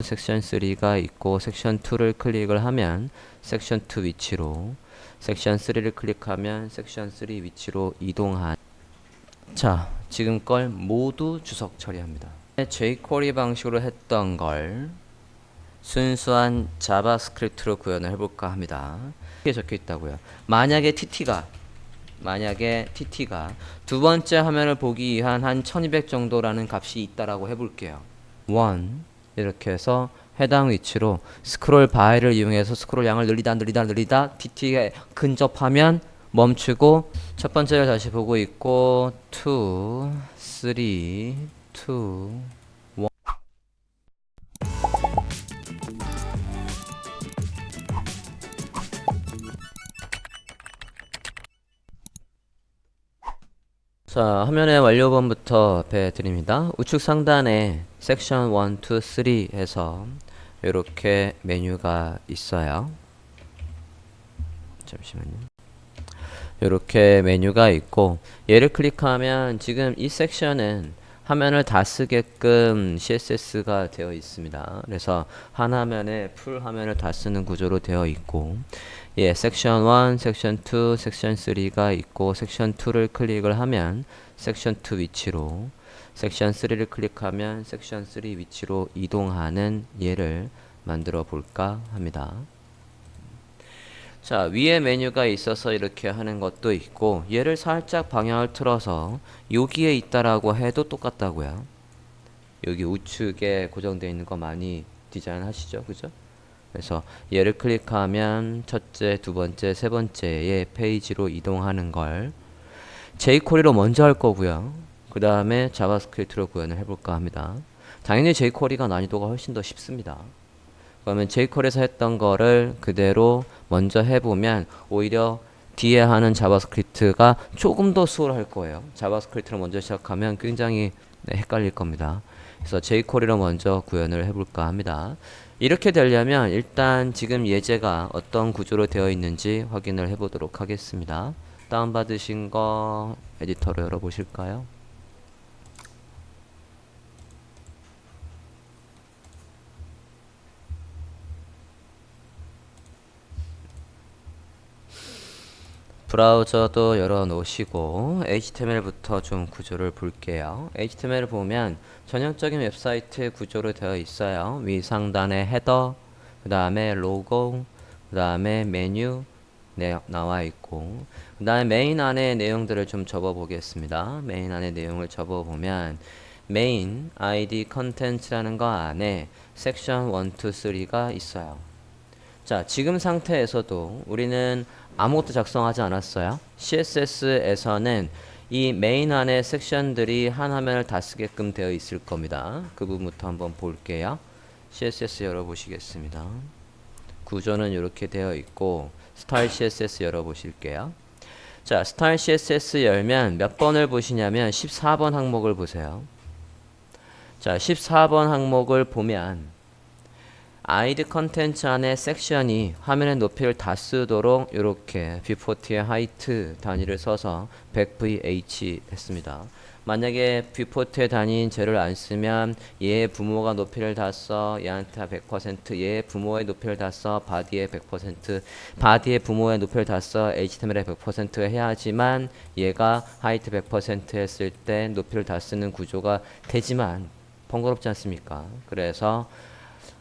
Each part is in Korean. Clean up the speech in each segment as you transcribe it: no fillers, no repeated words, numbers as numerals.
섹션 3가 있고 섹션 2를 클릭을 하면 섹션 2 위치로, 섹션 3를 클릭하면 섹션 3 위치로 이동한. 자, 지금 걸 모두 주석 처리합니다. jQuery 방식으로 했던 걸 순수한 자바스크립트로 구현을 해볼까 합니다. 이렇게 적혀 있다고요. 만약에 TT가 두 번째 화면을 보기 위한 한 1200 정도라는 값이 있다라고 해볼게요. 1 이렇게 해서 해당 위치로 스크롤 바를 이용해서 스크롤 양을 늘리다 TT에 근접하면 멈추고 첫 번째를 다시 보고 있고 2, 3, 2, 1. 자, 화면의 완료본부터 배드립니다. 우측 상단에 섹션 1, 2, 3 해서 이렇게 메뉴가 있어요. 잠시만요. 이렇게 메뉴가 있고 얘를 클릭하면 지금 이 섹션은 화면을 다 쓰게끔 CSS가 되어 있습니다. 그래서 한 화면에 풀 화면을 다 쓰는 구조로 되어 있고, 예, 섹션 1, 섹션 2, 섹션 3가 있고 섹션 2를 클릭을 하면 섹션 2 위치로, 섹션 3를 클릭하면 섹션 3 위치로 이동하는 예를 만들어 볼까 합니다. 자, 위에 메뉴가 있어서 이렇게 하는 것도 있고, 얘를 살짝 방향을 틀어서 여기에 있다라고 해도 똑같다고요. 여기 우측에 고정되어 있는 거 많이 디자인 하시죠, 그죠? 그래서 얘를 클릭하면 첫째, 두 번째, 세 번째의 페이지로 이동하는 걸 jQuery로 먼저 할 거고요. 그 다음에 자바스크립트로 구현을 해볼까 합니다. 당연히 jQuery가 난이도가 훨씬 더 쉽습니다. 그러면 jQuery에서 했던 거를 그대로 먼저 해보면 오히려 뒤에 하는 자바스크립트가 조금 더 수월할 거예요. 자바스크립트를 먼저 시작하면 굉장히 헷갈릴 겁니다. 그래서 jQuery로 먼저 구현을 해볼까 합니다. 이렇게 되려면 일단 지금 예제가 어떤 구조로 되어 있는지 확인을 해보도록 하겠습니다. 다운받으신 거 에디터로 열어보실까요? 브라우저도 열어 놓으시고 HTML부터 좀 구조를 볼게요. HTML을 보면 전형적인 웹사이트 구조로 되어 있어요. 위 상단에 헤더, 그 다음에 로고, 그 다음에 메뉴 나와 있고, 그 다음에 메인 안에 내용들을 좀 접어 보겠습니다. 메인 안에 내용을 접어 보면 메인 id 컨텐츠라는 거 안에 섹션 1, 2, 3가 있어요. 자, 지금 상태에서도 우리는 아무것도 작성하지 않았어요. CSS에서는 이 메인 안에 섹션들이 한 화면을 다 쓰게끔 되어 있을 겁니다. 그 부분부터 한번 볼게요. CSS 열어보시겠습니다. 구조는 이렇게 되어 있고 스타일 CSS 열어보실게요. 자, 스타일 CSS 열면 몇 번을 보시냐면 14번 항목을 보세요. 자, 14번 항목을 보면 id 컨텐츠 안에 섹션이 화면의 높이를 다 쓰도록 이렇게 뷰포트의 하이트 단위를 써서 100vh 했습니다. 만약에 뷰포트의 단위인 쟤를 안 쓰면 얘의 부모가 높이를 다 써, 얘한테 100%, 얘의 부모의 높이를 다 써, 바디의 100%, 바디의 부모의 높이를 다 써, HTML의 100% 해야지만 얘가 하이트 100% 했을 때 높이를 다 쓰는 구조가 되지만 번거롭지 않습니까? 그래서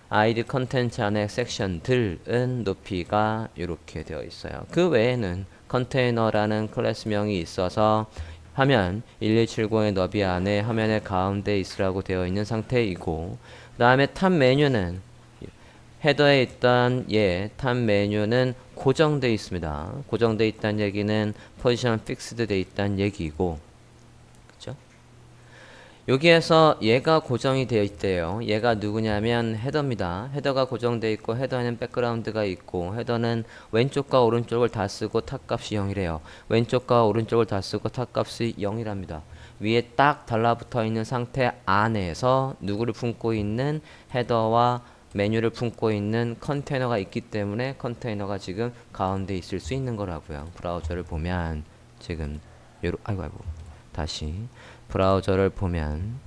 id 컨텐츠 안에 섹션들은 높이가 이렇게 되어 있어요. 그 외에는 컨테이너라는 클래스명이 있어서 화면 1170의 너비 안에 화면의 가운데 있으라고 되어 있는 상태이고, 그 다음에 탑 메뉴는 헤더에 있던 탑 메뉴는 고정되어 있습니다. 고정되어 있다는 얘기는 포지션 픽스드 되어 있다는 얘기고, 그죠? 여기에서 얘가 고정이 되어 있대요. 얘가 누구냐면 헤더입니다. 헤더가 고정되어 있고 헤더에는 백그라운드가 있고, 헤더는 왼쪽과 오른쪽을 다 쓰고 탑값이 0이래요. 왼쪽과 오른쪽을 다 쓰고 탑값이 0이랍니다. 위에 딱 달라붙어 있는 상태 안에서 누구를 품고 있는 헤더와 메뉴를 품고 있는 컨테이너가 있기 때문에 컨테이너가 지금 가운데 있을 수 있는 거라고요. 브라우저를 보면 지금 아이고 다시 브라우저를 보면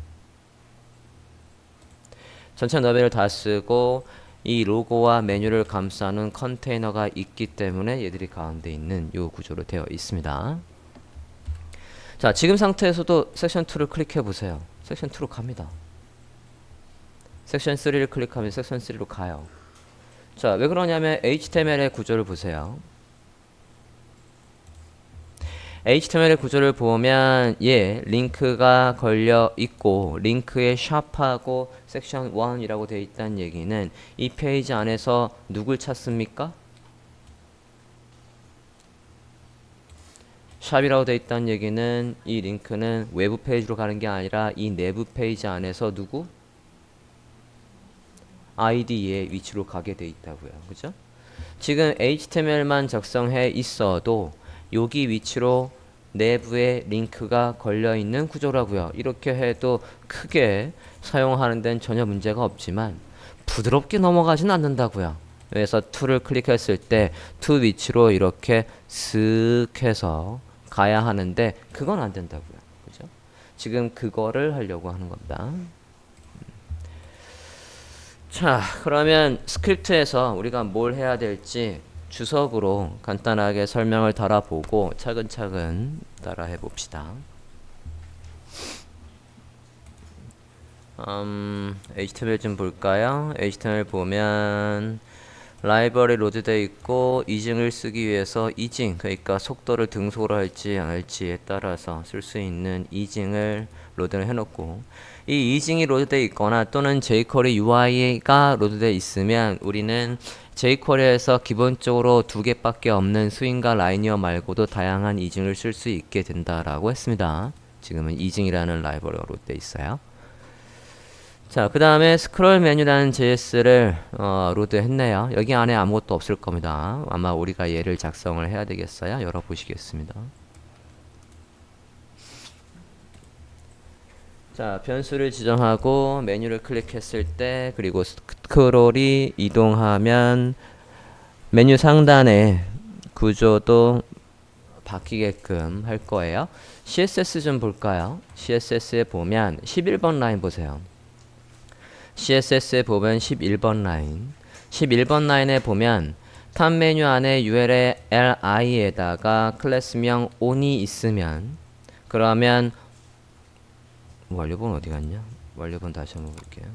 전체 너비를 다 쓰고 이 로고와 메뉴를 감싸는 컨테이너가 있기 때문에 얘들이 가운데 있는 요 구조로 되어 있습니다. 자, 지금 상태에서도 섹션 2를 클릭해 보세요. 섹션 2로 갑니다. 섹션 3를 클릭하면 섹션 3로 가요. 자, 왜 그러냐면 HTML의 구조를 보세요. HTML의 구조를 보면 링크가 걸려 있고 링크에 샵하고 섹션 1이라고 되어 있다는 얘기는 이 페이지 안에서 누굴 찾습니까? 샵이라고 되어 있다는 얘기는 이 링크는 외부 페이지로 가는 게 아니라 이 내부 페이지 안에서 누구? ID의 위치로 가게 되어 있다고요. 그죠? 지금 HTML만 작성해 있어도 여기 위치로 내부에 링크가 걸려 있는 구조라고요. 이렇게 해도 크게 사용하는 데는 전혀 문제가 없지만 부드럽게 넘어가진 않는다고요. 그래서 to를 클릭했을 때 to 위치로 이렇게 슥 해서 가야 하는데 그건 안 된다고요. 그죠? 지금 그거를 하려고 하는 겁니다. 자, 그러면 스크립트에서 우리가 뭘 해야 될지 주석으로 간단하게 설명을 달아보고 차근차근 따라해 봅시다. HTML 좀 볼까요? HTML 보면 라이브러리 로드되어 있고 이징을 쓰기 위해서 이징, 그러니까 속도를 등속을 할지 안 할지에 따라서 쓸 수 있는 이징을 로드를 해놓고 이 이징이 로드되어 있거나 또는 jQuery UI가 로드되어 있으면 우리는 jQuery에서 기본적으로 두 개밖에 없는 스윙과 라이니어 말고도 다양한 이징을 쓸 수 있게 된다라고 했습니다. 지금은 이징이라는 라이브러리가 로드되어 있어요. 자, 그 다음에 스크롤 메뉴라는 JS를 로드했네요. 여기 안에 아무것도 없을 겁니다. 아마 우리가 얘를 작성을 해야 되겠어요. 열어보시겠습니다. 자, 변수를 지정하고 메뉴를 클릭했을 때 그리고 스크롤이 이동하면 메뉴 상단에 구조도 바뀌게끔 할 거예요. CSS 좀 볼까요? CSS에 보면 11번 라인 보세요. CSS에 보면 11번 라인 11번 라인에 보면 탑 메뉴 안에 URL li에다가 클래스명 on이 있으면 그러면 완료본 어디 갔냐? 완료본 다시 한번 볼게요.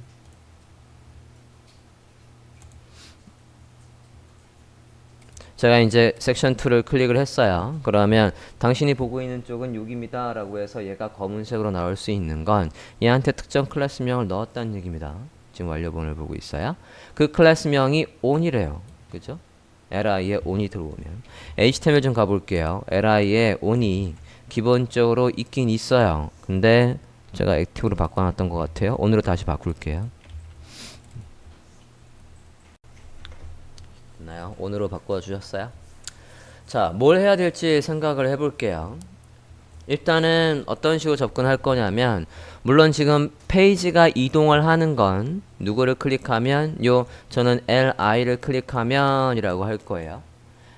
제가 이제 섹션 2를 클릭을 했어요. 그러면 당신이 보고 있는 쪽은 여기입니다 라고 해서 얘가 검은색으로 나올 수 있는 건 얘한테 특정 클래스명을 넣었다는 얘기입니다. 지금 완료본을 보고 있어요. 그 클래스명이 on이래요. 그죠? li에 on이 들어오면 HTML 좀 가볼게요. li에 on이 기본적으로 있긴 있어요. 근데 제가 액티브로 바꿔놨던 것 같아요. on으로 다시 바꿀게요. 됐나요? on으로 바꿔주셨어요? 자, 뭘 해야 될지 생각을 해볼게요. 일단은 어떤 식으로 접근할 거냐면 물론 지금 페이지가 이동을 하는 건 누구를 클릭하면 저는 li를 클릭하면 이라고 할 거예요.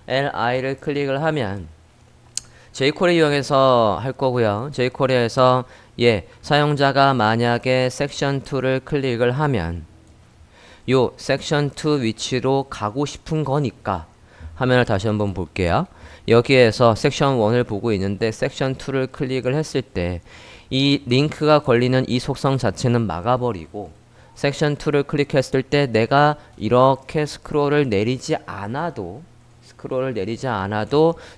li를 클릭을 하면 jQuery 이용해서 할 거고요. jQuery에서 사용자가 만약에 섹션 2를 클릭을 하면 섹션 2 위치로 가고 싶은 거니까 화면을 다시 한번 볼게요. 여기에서 섹션 1을 보고 있는데 섹션 2를 클릭을 했을 때 이 링크가 걸리는 이 속성 자체는 막아버리고 섹션 2를 클릭했을 때 내가 이렇게 스크롤을 내리지 않아도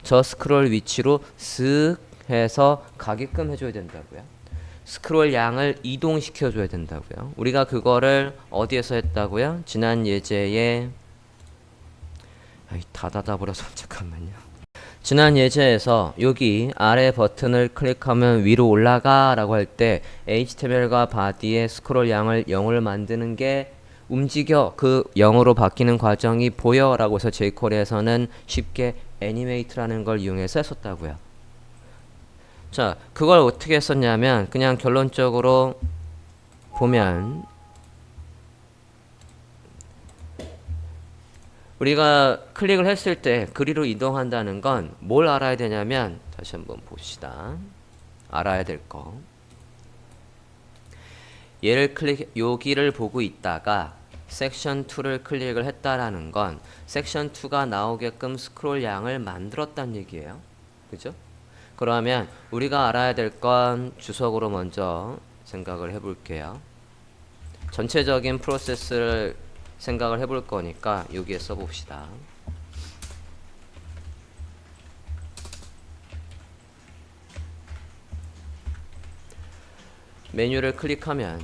저 스크롤 위치로 쓱 해서 가게끔 해줘야 된다고요. 스크롤 양을 이동시켜 줘야 된다고요. 우리가 그거를 어디에서 했다고요? 지난 예제에 다 닫아버려서 잠깐만요. 지난 예제에서 여기 아래 버튼을 클릭하면 위로 올라가 라고 할 때 HTML과 바디의 스크롤 양을 0을 만드는 게 움직여 그 0으로 바뀌는 과정이 보여 라고 해서 jQuery에서는 쉽게 애니메이트라는 걸 이용해서 했었다고요. 자, 그걸 어떻게 했었냐면 그냥 결론적으로 보면 우리가 클릭을 했을 때 그리로 이동한다는 건 뭘 알아야 되냐면 다시 한번 봅시다. 알아야 될 거. 얘를 여기를 보고 있다가 섹션 2를 클릭을 했다라는 건 섹션 2가 나오게끔 스크롤 양을 만들었다는 얘기예요. 그죠? 그러면 우리가 알아야 될 건 주석으로 먼저 생각을 해볼게요. 전체적인 프로세스를 생각을 해볼 거니까 여기에 써봅시다. 메뉴를 클릭하면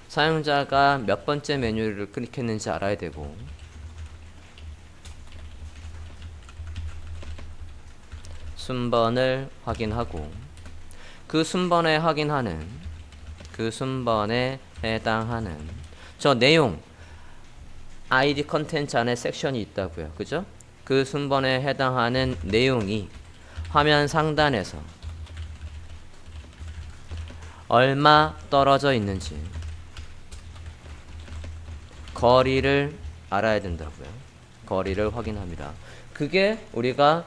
사용자가 몇 번째 메뉴를 클릭했는지 알아야 되고, 순번을 확인하고, 그 순번에 해당하는 저 내용, ID 컨텐츠 안에 섹션이 있다고요. 그죠? 그 순번에 해당하는 내용이 화면 상단에서 얼마 떨어져 있는지 거리를 알아야 된다고요. 거리를 확인합니다. 그게 우리가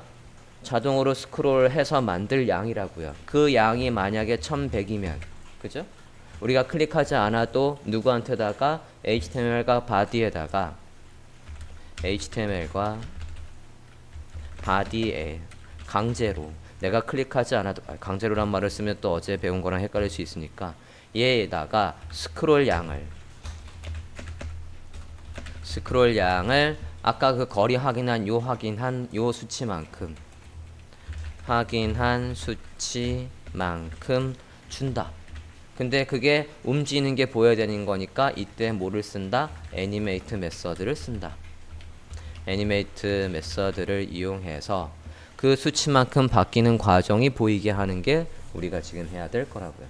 자동으로 스크롤해서 만들 양이라고요. 그 양이 만약에 1100이면, 그죠? 우리가 클릭하지 않아도 누구한테다가 HTML과 바디에 강제로, 내가 클릭하지 않아도, 강제로란 말을 쓰면 또 어제 배운 거랑 헷갈릴 수 있으니까 얘에다가 스크롤 양을 아까 그 거리 확인한 요 수치만큼 준다. 근데 그게 움직이는 게 보여야 되는 거니까 이때 뭐를 쓴다? 애니메이트 메서드를 쓴다. 애니메이트 메서드를 이용해서 그 수치만큼 바뀌는 과정이 보이게 하는 게 우리가 지금 해야 될 거라고요.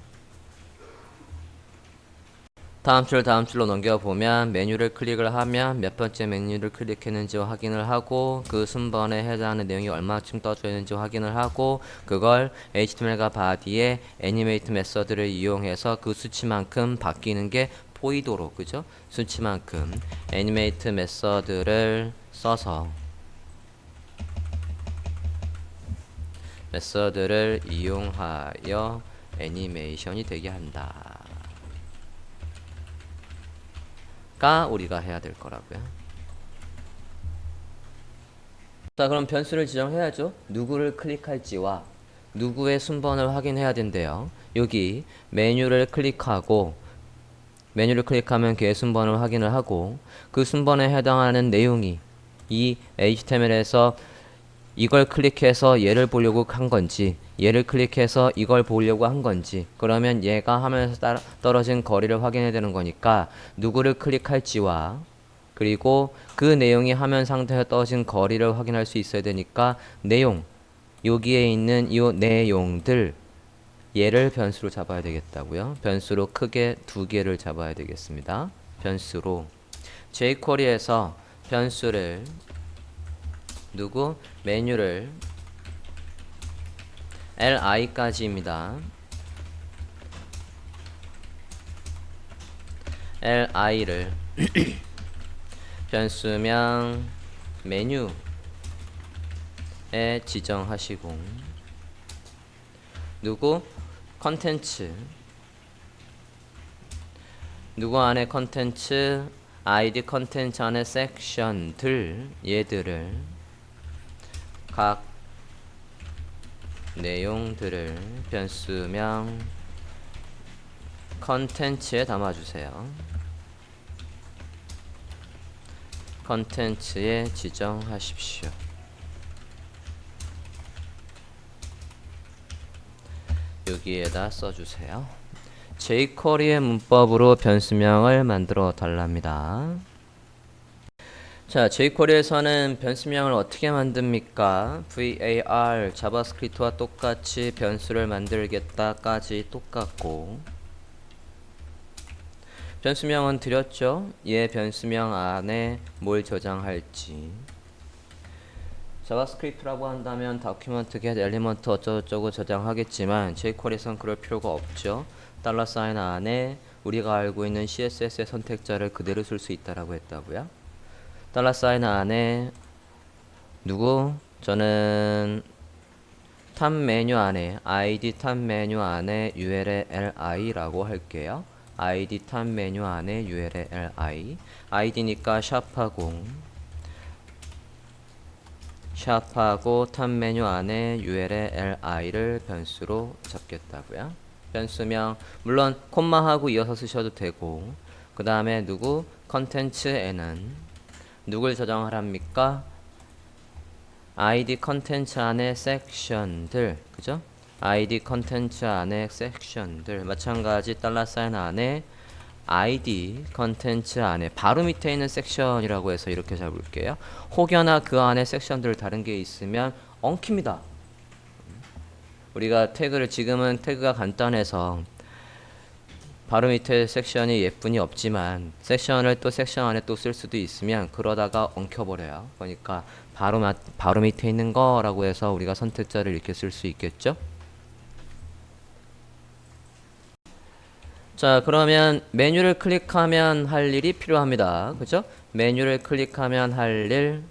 다음 줄로 넘겨보면 메뉴를 클릭을 하면 몇 번째 메뉴를 클릭했는지 확인을 하고, 그 순번에 해당하는 내용이 얼마쯤 떠져 있는지 확인을 하고, 그걸 HTML과 바디에 애니메이트 메서드를 이용해서 그 수치만큼 바뀌는 게 보이도록, 그죠? 수치만큼 애니메이트 메서드를 써서 메서드를 이용하여 애니메이션이 되게 한다 가 우리가 해야 될 거라고요. 자, 그럼 변수를 지정해야죠. 누구를 클릭할지와 누구의 순번을 확인해야 된대요. 여기 메뉴를 클릭하면 걔의 순번을 확인을 하고, 그 순번에 해당하는 내용이 이 HTML에서 이걸 클릭해서 얘를 보려고 한 건지, 얘를 클릭해서 이걸 보려고 한 건지, 그러면 얘가 화면에서 떨어진 거리를 확인해야 되는 거니까 누구를 클릭할지와 그리고 그 내용이 화면 상태에 떨어진 거리를 확인할 수 있어야 되니까 내용, 여기에 있는 이 내용들, 얘를 변수로 잡아야 되겠다고요. 변수로 크게 2개를 잡아야 되겠습니다. 변수로 jQuery에서 변수를 메뉴를 li까지입니다. li를 변수명 메뉴에 지정하시고, 컨텐츠 안에 컨텐츠, id 컨텐츠 안에 섹션들, 얘들을 각 내용들을 변수명 컨텐츠에 담아주세요. 컨텐츠에 지정하십시오. 여기에다 써주세요. jQuery의 문법으로 변수명을 만들어 달랍니다. 자, jQuery에서는 변수명을 어떻게 만듭니까? var 자바스크립트와 똑같이 변수를 만들겠다까지 똑같고, 변수명은 드렸죠? 얘 변수명 안에 뭘 저장할지. 자바스크립트라고 한다면 다큐멘트 get 엘리먼트 어쩌고저쩌고 저장하겠지만 jQuery에선 그럴 필요가 없죠. $사인 안에 우리가 알고 있는 CSS의 선택자를 그대로 쓸 수 있다라고 했다고요. $사인 안에 저는 탑 메뉴 안에 id 탑 메뉴 안에 url li라고 할게요. id 탑 메뉴 안에 url li id니까 샵하고 탑 메뉴 안에 url li를 변수로 잡겠다고요. 변수명 물론 콤마하고 이어서 쓰셔도 되고, 그 다음에 누구 컨텐츠에는 누굴 저장하랍니까? id 컨텐츠 안에 섹션들, 그죠? id 컨텐츠 안에 섹션들 마찬가지 $사인 안에 id 컨텐츠 안에 바로 밑에 있는 섹션이라고 해서 이렇게 잡을게요. 혹여나 그 안에 섹션들 다른 게 있으면 엉킵니다. 우리가 태그를 지금은 태그가 간단해서 바로 밑에 섹션이 예쁜이 없지만 섹션을 또 섹션 안에 또 쓸 수도 있으면 그러다가 엉켜버려요. 그러니까 바로 밑에 있는 거라고 해서 우리가 선택자를 이렇게 쓸 수 있겠죠. 자, 그러면 메뉴를 클릭하면 할 일이 필요합니다. 그죠? 메뉴를 클릭하면 할 일,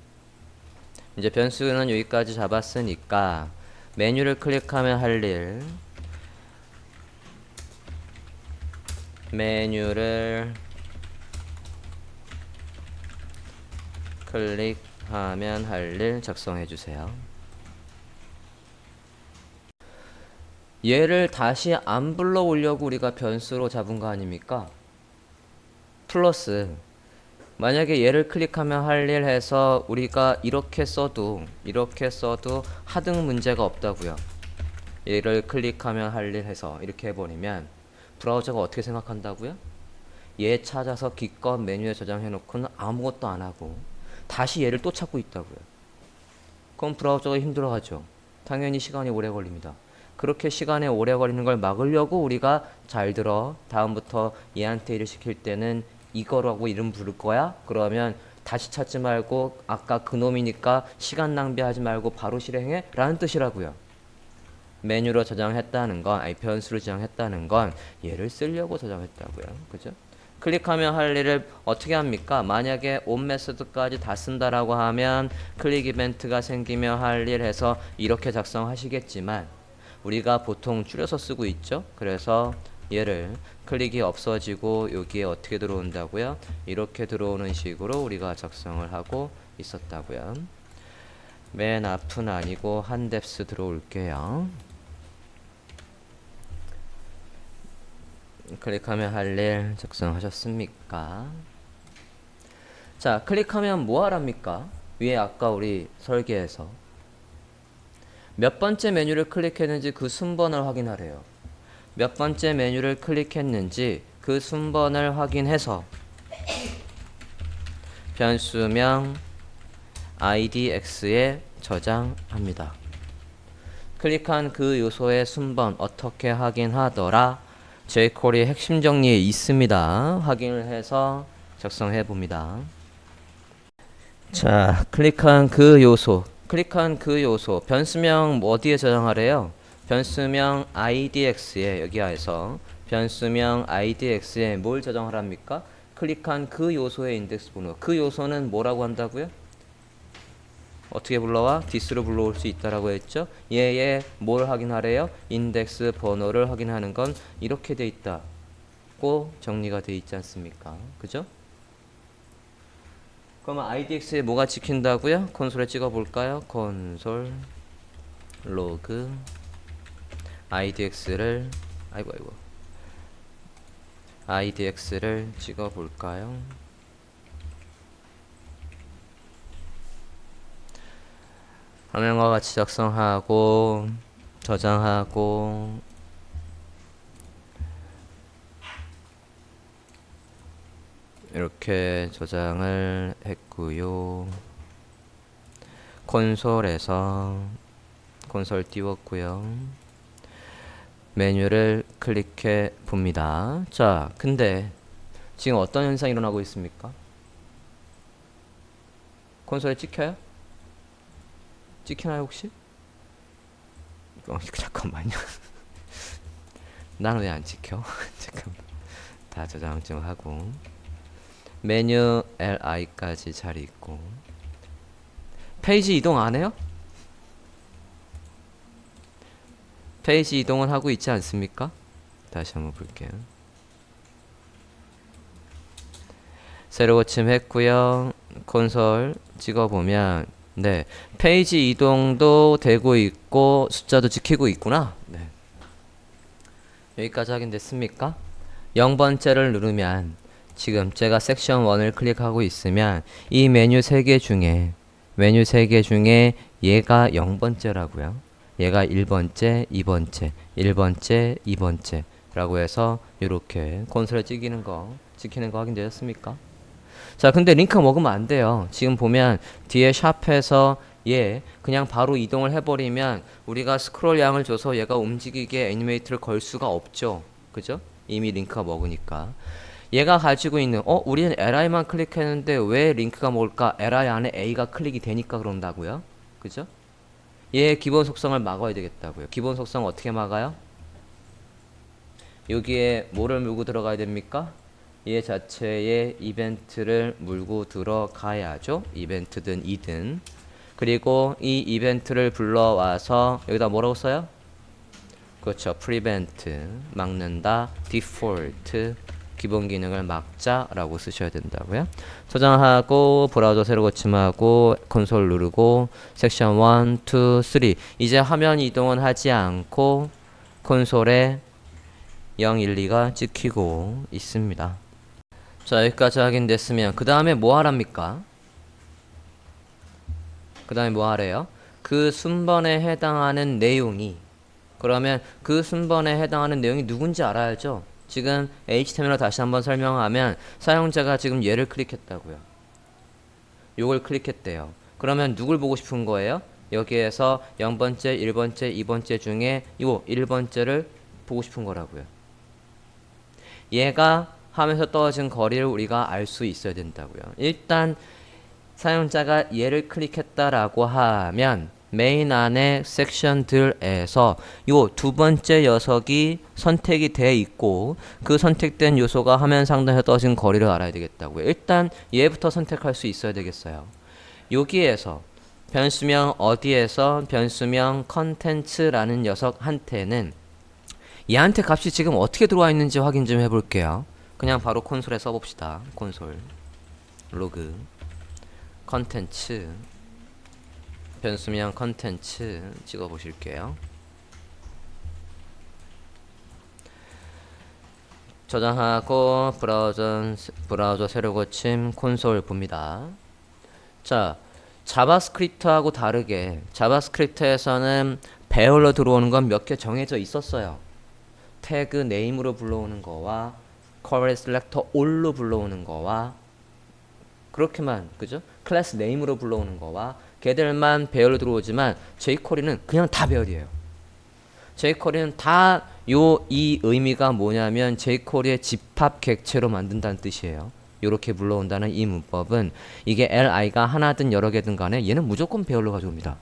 이제 변수는 여기까지 잡았으니까 메뉴를 클릭하면 할 일, 메뉴를 클릭하면 할 일 작성해 주세요. 얘를 다시 안 불러오려고 우리가 변수로 잡은 거 아닙니까? 플러스 만약에 얘를 클릭하면 할 일 해서 우리가 이렇게 써도 하등 문제가 없다고요. 얘를 클릭하면 할 일 해서 이렇게 해버리면 브라우저가 어떻게 생각한다고요? 얘 찾아서 기껏 메뉴에 저장해 놓고는 아무것도 안 하고 다시 얘를 또 찾고 있다고요. 그럼 브라우저가 힘들어하죠. 당연히 시간이 오래 걸립니다. 그렇게 시간이 오래 걸리는 걸 막으려고 우리가 잘 들어, 다음부터 얘한테 일을 시킬 때는 이거라고 이름 부를 거야? 그러면 다시 찾지 말고 아까 그놈이니까 시간 낭비하지 말고 바로 실행해? 라는 뜻이라고요. 메뉴로 저장했다는 건, 아니 변수로 저장했다는 건 얘를 쓰려고 저장했다고요. 그죠? 클릭하면 할 일을 어떻게 합니까? 만약에 on 메소드까지 다 쓴다라고 하면 클릭 이벤트가 생기면 할 일 해서 이렇게 작성하시겠지만 우리가 보통 줄여서 쓰고 있죠. 그래서 얘를 클릭이 없어지고 여기에 어떻게 들어온다고요? 이렇게 들어오는 식으로 우리가 작성을 하고 있었다고요. 맨 앞은 아니고 한 뎁스 들어올게요. 클릭하면 할 일 작성하셨습니까? 자, 클릭하면 뭐 하랍니까? 위에 아까 우리 설계에서 몇 번째 메뉴를 클릭했는지 그 순번을 확인하래요. 몇 번째 메뉴를 클릭했는지 그 순번을 확인해서 변수명 idx에 저장합니다. 클릭한 그 요소의 순번 어떻게 확인하더라? jQuery 핵심 정리에 있습니다. 확인을 해서 작성해 봅니다. 자, 클릭한 그 요소 변수명 어디에 저장하래요? 변수명 idx에, 여기에서 변수명 idx에 뭘 저장하랍니까? 클릭한 그 요소의 인덱스 번호. 그 요소는 뭐라고 한다고요? 어떻게 불러와? this로 불러올 수 있다라고 했죠. 얘의 뭘 확인하래요? 인덱스 번호를 확인하는 건 이렇게 돼 있다고 정리가 돼 있지 않습니까? 그죠? 그러면 idx에 뭐가 찍힌다고요? 콘솔에 찍어 볼까요? 콘솔 로그 idx를 idx를 찍어 볼까요? 화면과 같이 작성하고 저장하고 이렇게 저장을 했고요. 콘솔에서 콘솔 띄웠고요. 메뉴를 클릭해 봅니다. 자, 근데 지금 어떤 현상이 일어나고 있습니까? 콘솔에 찍혀요? 찍히나요 혹시? 잠깐만요. 나는 왜 안 찍혀? 잠깐만. 다 저장 좀 하고 메뉴 li까지 자리 있고 페이지 이동 안 해요? 페이지 이동은 하고 있지 않습니까? 다시 한번 볼게요. 새로 고침했고요. 콘솔 찍어보면 네, 페이지 이동도 되고 있고 숫자도 지키고 있구나. 네. 여기까지 확인됐습니까? 0번째를 누르면 지금 제가 섹션 1을 클릭하고 있으면 이 메뉴 3개 중에 얘가 0번째라고요. 얘가 1번째, 2번째, 1번째, 2번째 라고 해서 이렇게 콘솔에 지키는 거 확인되셨습니까? 자, 근데 링크 먹으면 안 돼요. 지금 보면 뒤에 샵에서 얘 그냥 바로 이동을 해버리면 우리가 스크롤 양을 줘서 얘가 움직이게 애니메이트를 걸 수가 없죠. 그죠? 이미 링크가 먹으니까. 얘가 가지고 있는 우리는 li만 클릭했는데 왜 링크가 먹을까? li 안에 a가 클릭이 되니까 그런다고요. 그죠? 얘의 기본 속성을 막아야 되겠다고요. 기본 속성 어떻게 막아요? 여기에 뭐를 물고 들어가야 됩니까? 얘 자체의 이벤트를 물고 들어가야죠. 이벤트든 이든. 그리고 이 이벤트를 불러와서 여기다 뭐라고 써요? 그렇죠. prevent 막는다. default 기본 기능을 막자라고 쓰셔야 된다고요. 저장하고 브라우저 새로 고침하고 콘솔 누르고 섹션 1, 2, 3 이제 화면 이동은 하지 않고 콘솔에 0, 1, 2가 찍히고 있습니다. 자, 여기까지 확인됐으면 그 다음에 뭐 하랍니까? 그 다음에 뭐 하래요? 그 순번에 해당하는 내용이 그러면 그 순번에 해당하는 내용이 누군지 알아야죠. 지금 HTML로 다시 한번 설명하면 사용자가 지금 얘를 클릭했다고요. 요걸 클릭했대요. 그러면 누굴 보고 싶은 거예요? 여기에서 0번째, 1번째, 2번째 중에 요 1번째를 보고 싶은 거라고요. 얘가 하면서 떨어진 거리를 우리가 알 수 있어야 된다고요. 일단 사용자가 얘를 클릭했다라고 하면 메인 안에 섹션들에서 요 두 번째 녀석이 선택이 돼 있고 그 선택된 요소가 화면 상단에서 떨어진 거리를 알아야 되겠다고요. 일단 얘부터 선택할 수 있어야 되겠어요. 여기에서 변수명 어디에서 변수명 컨텐츠라는 녀석한테는 얘한테 값이 지금 어떻게 들어와 있는지 확인 좀 해볼게요. 그냥 바로 콘솔에 써봅시다. 콘솔 로그 컨텐츠 변수명 컨텐츠 찍어보실게요. 저장하고 브라우저 새로 고침 콘솔 봅니다. 자, 자바스크립트하고 다르게 자바스크립트에서는 배열로 들어오는 건 몇 개 정해져 있었어요. 태그 네임으로 불러오는 거와 쿼리 셀렉터 all로 불러오는 거와 그렇게만 그죠? 클래스 네임으로 불러오는 거와 걔들만 배열로 들어오지만 jQuery는 그냥 다 배열이에요. jQuery는 다 이 의미가 뭐냐면 jQuery의 집합 객체로 만든다는 뜻이에요. 요렇게 불러온다는 이 문법은 이게 li가 하나든 여러 개든 간에 얘는 무조건 배열로 가져옵니다.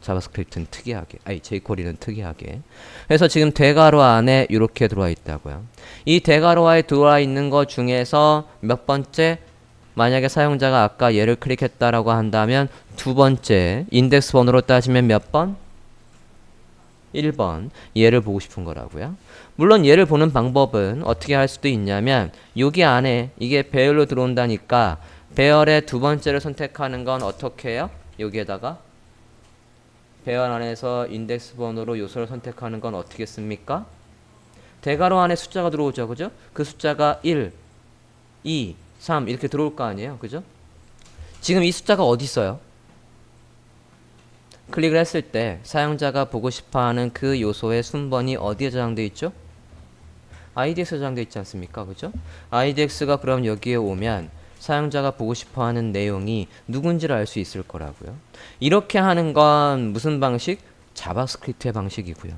자바스크립트는 특이하게, jQuery는 특이하게. 그래서 지금 대괄호 안에 이렇게 들어와 있다고요. 이 대괄호에 들어와 있는 것 중에서 몇 번째? 만약에 사용자가 아까 얘를 클릭했다라고 한다면 두 번째 인덱스 번호로 따지면 몇 번? 1번 얘를 보고 싶은 거라고요. 물론 얘를 보는 방법은 어떻게 할 수도 있냐면 여기 안에 이게 배열로 들어온다니까 배열의 두 번째를 선택하는 건 어떻게 해요? 여기에다가 배열 안에서 인덱스 번호로 요소를 선택하는 건 어떻게 씁니까? 대괄호 안에 숫자가 들어오죠. 그죠? 그 숫자가 1, 2, 3 이렇게 들어올 거 아니에요. 그죠? 지금 이 숫자가 어디 있어요? 클릭을 했을 때 사용자가 보고 싶어하는 그 요소의 순번이 어디에 저장되어 있죠? IDX에 저장되어 있지 않습니까? 그죠? IDX가 그럼 여기에 오면 사용자가 보고 싶어하는 내용이 누군지를 알 수 있을 거라고요. 이렇게 하는 건 무슨 방식? 자바스크립트의 방식이고요.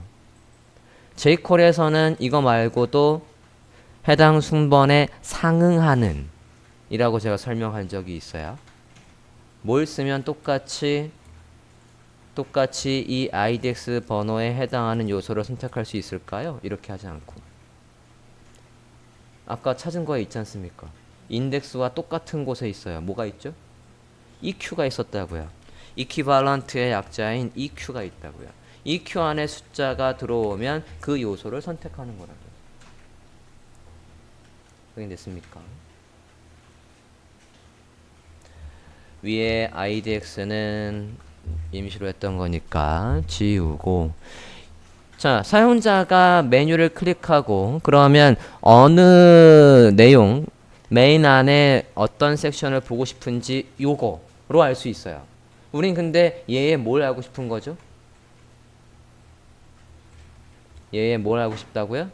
jQuery에서는 이거 말고도 해당 순번에 상응하는 이라고 제가 설명한 적이 있어요. 뭘 쓰면 똑같이 이 IDX 번호에 해당하는 요소를 선택할 수 있을까요? 이렇게 하지 않고 아까 찾은 거에 있지 않습니까? 인덱스와 똑같은 곳에 있어요. 뭐가 있죠? EQ가 있었다고요. 이퀴발런트의 약자인 EQ가 있다고요. 이 큐 안에 숫자가 들어오면 그 요소를 선택하는 거라고요. 확인됐습니까? 위에 IDX는 임시로 했던 거니까 지우고, 자, 사용자가 메뉴를 클릭하고 그러면 어느 내용, 메인 안에 어떤 섹션을 보고 싶은지 요거로 알 수 있어요. 우린 근데 얘의 뭘 알고 싶은 거죠? 얘의 뭘 알고 싶다고요?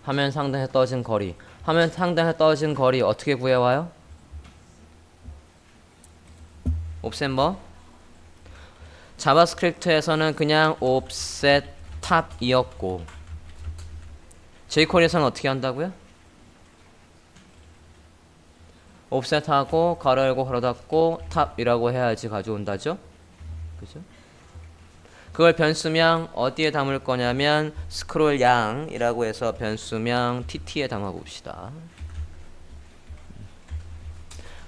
화면 상단에 떠진 거리. 화면 상단에 떠진 거리 어떻게 구해와요? 옵셋 뭐? 자바스크립트에서는 그냥 옵셋 탑이었고 jQuery에서는 어떻게 한다고요? 옵셋하고 가로 열고 가로 닫고 탑이라고 해야지 가져온다죠? 그죠? 그걸 변수명 어디에 담을 거냐면 스크롤 양이라고 해서 변수명 tt에 담아 봅시다.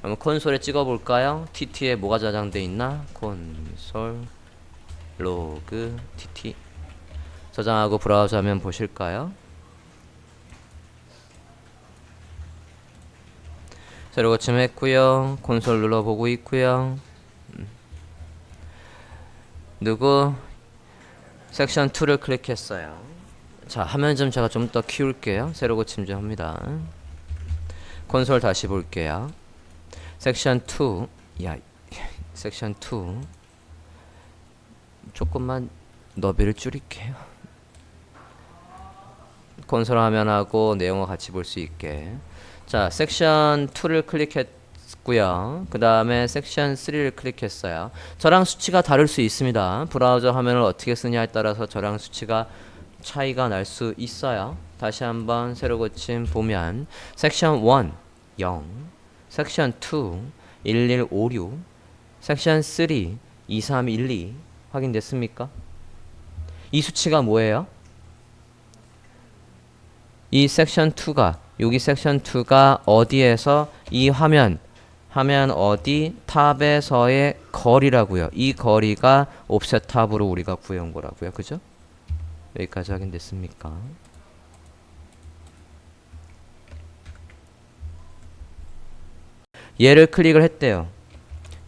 그럼 콘솔에 찍어 볼까요? tt에 뭐가 저장돼 있나? 콘솔 로그 tt 저장하고 브라우저 화면 보실까요? 새로 고침했고요. 콘솔 눌러보고 있고요. 누구? 섹션 2를 클릭했어요. 자, 화면 좀 제가 좀 더 키울게요. 새로 고침 좀 합니다. 콘솔 다시 볼게요. 섹션 2. 야, 섹션 2. 조금만 너비를 줄일게요. 콘솔 화면하고 내용을 같이 볼 수 있게. 자, 섹션 2를 클릭했고요. 그 다음에 섹션 3를 클릭했어요. 저랑 수치가 다를 수 있습니다. 브라우저 화면을 어떻게 쓰냐에 따라서 저랑 수치가 차이가 날 수 있어요. 다시 한번 새로 고침 보면 섹션 1 0, 섹션 2 1156, 섹션 3 2312 확인됐습니까? 이 수치가 뭐예요? 이 섹션 2가 여기 섹션 2가 어디에서 이 화면 어디 탑에서의 거리라고요. 이 거리가 옵셋 탑으로 우리가 구해온 거라고요. 그죠? 여기까지 확인됐습니까? 얘를 클릭을 했대요.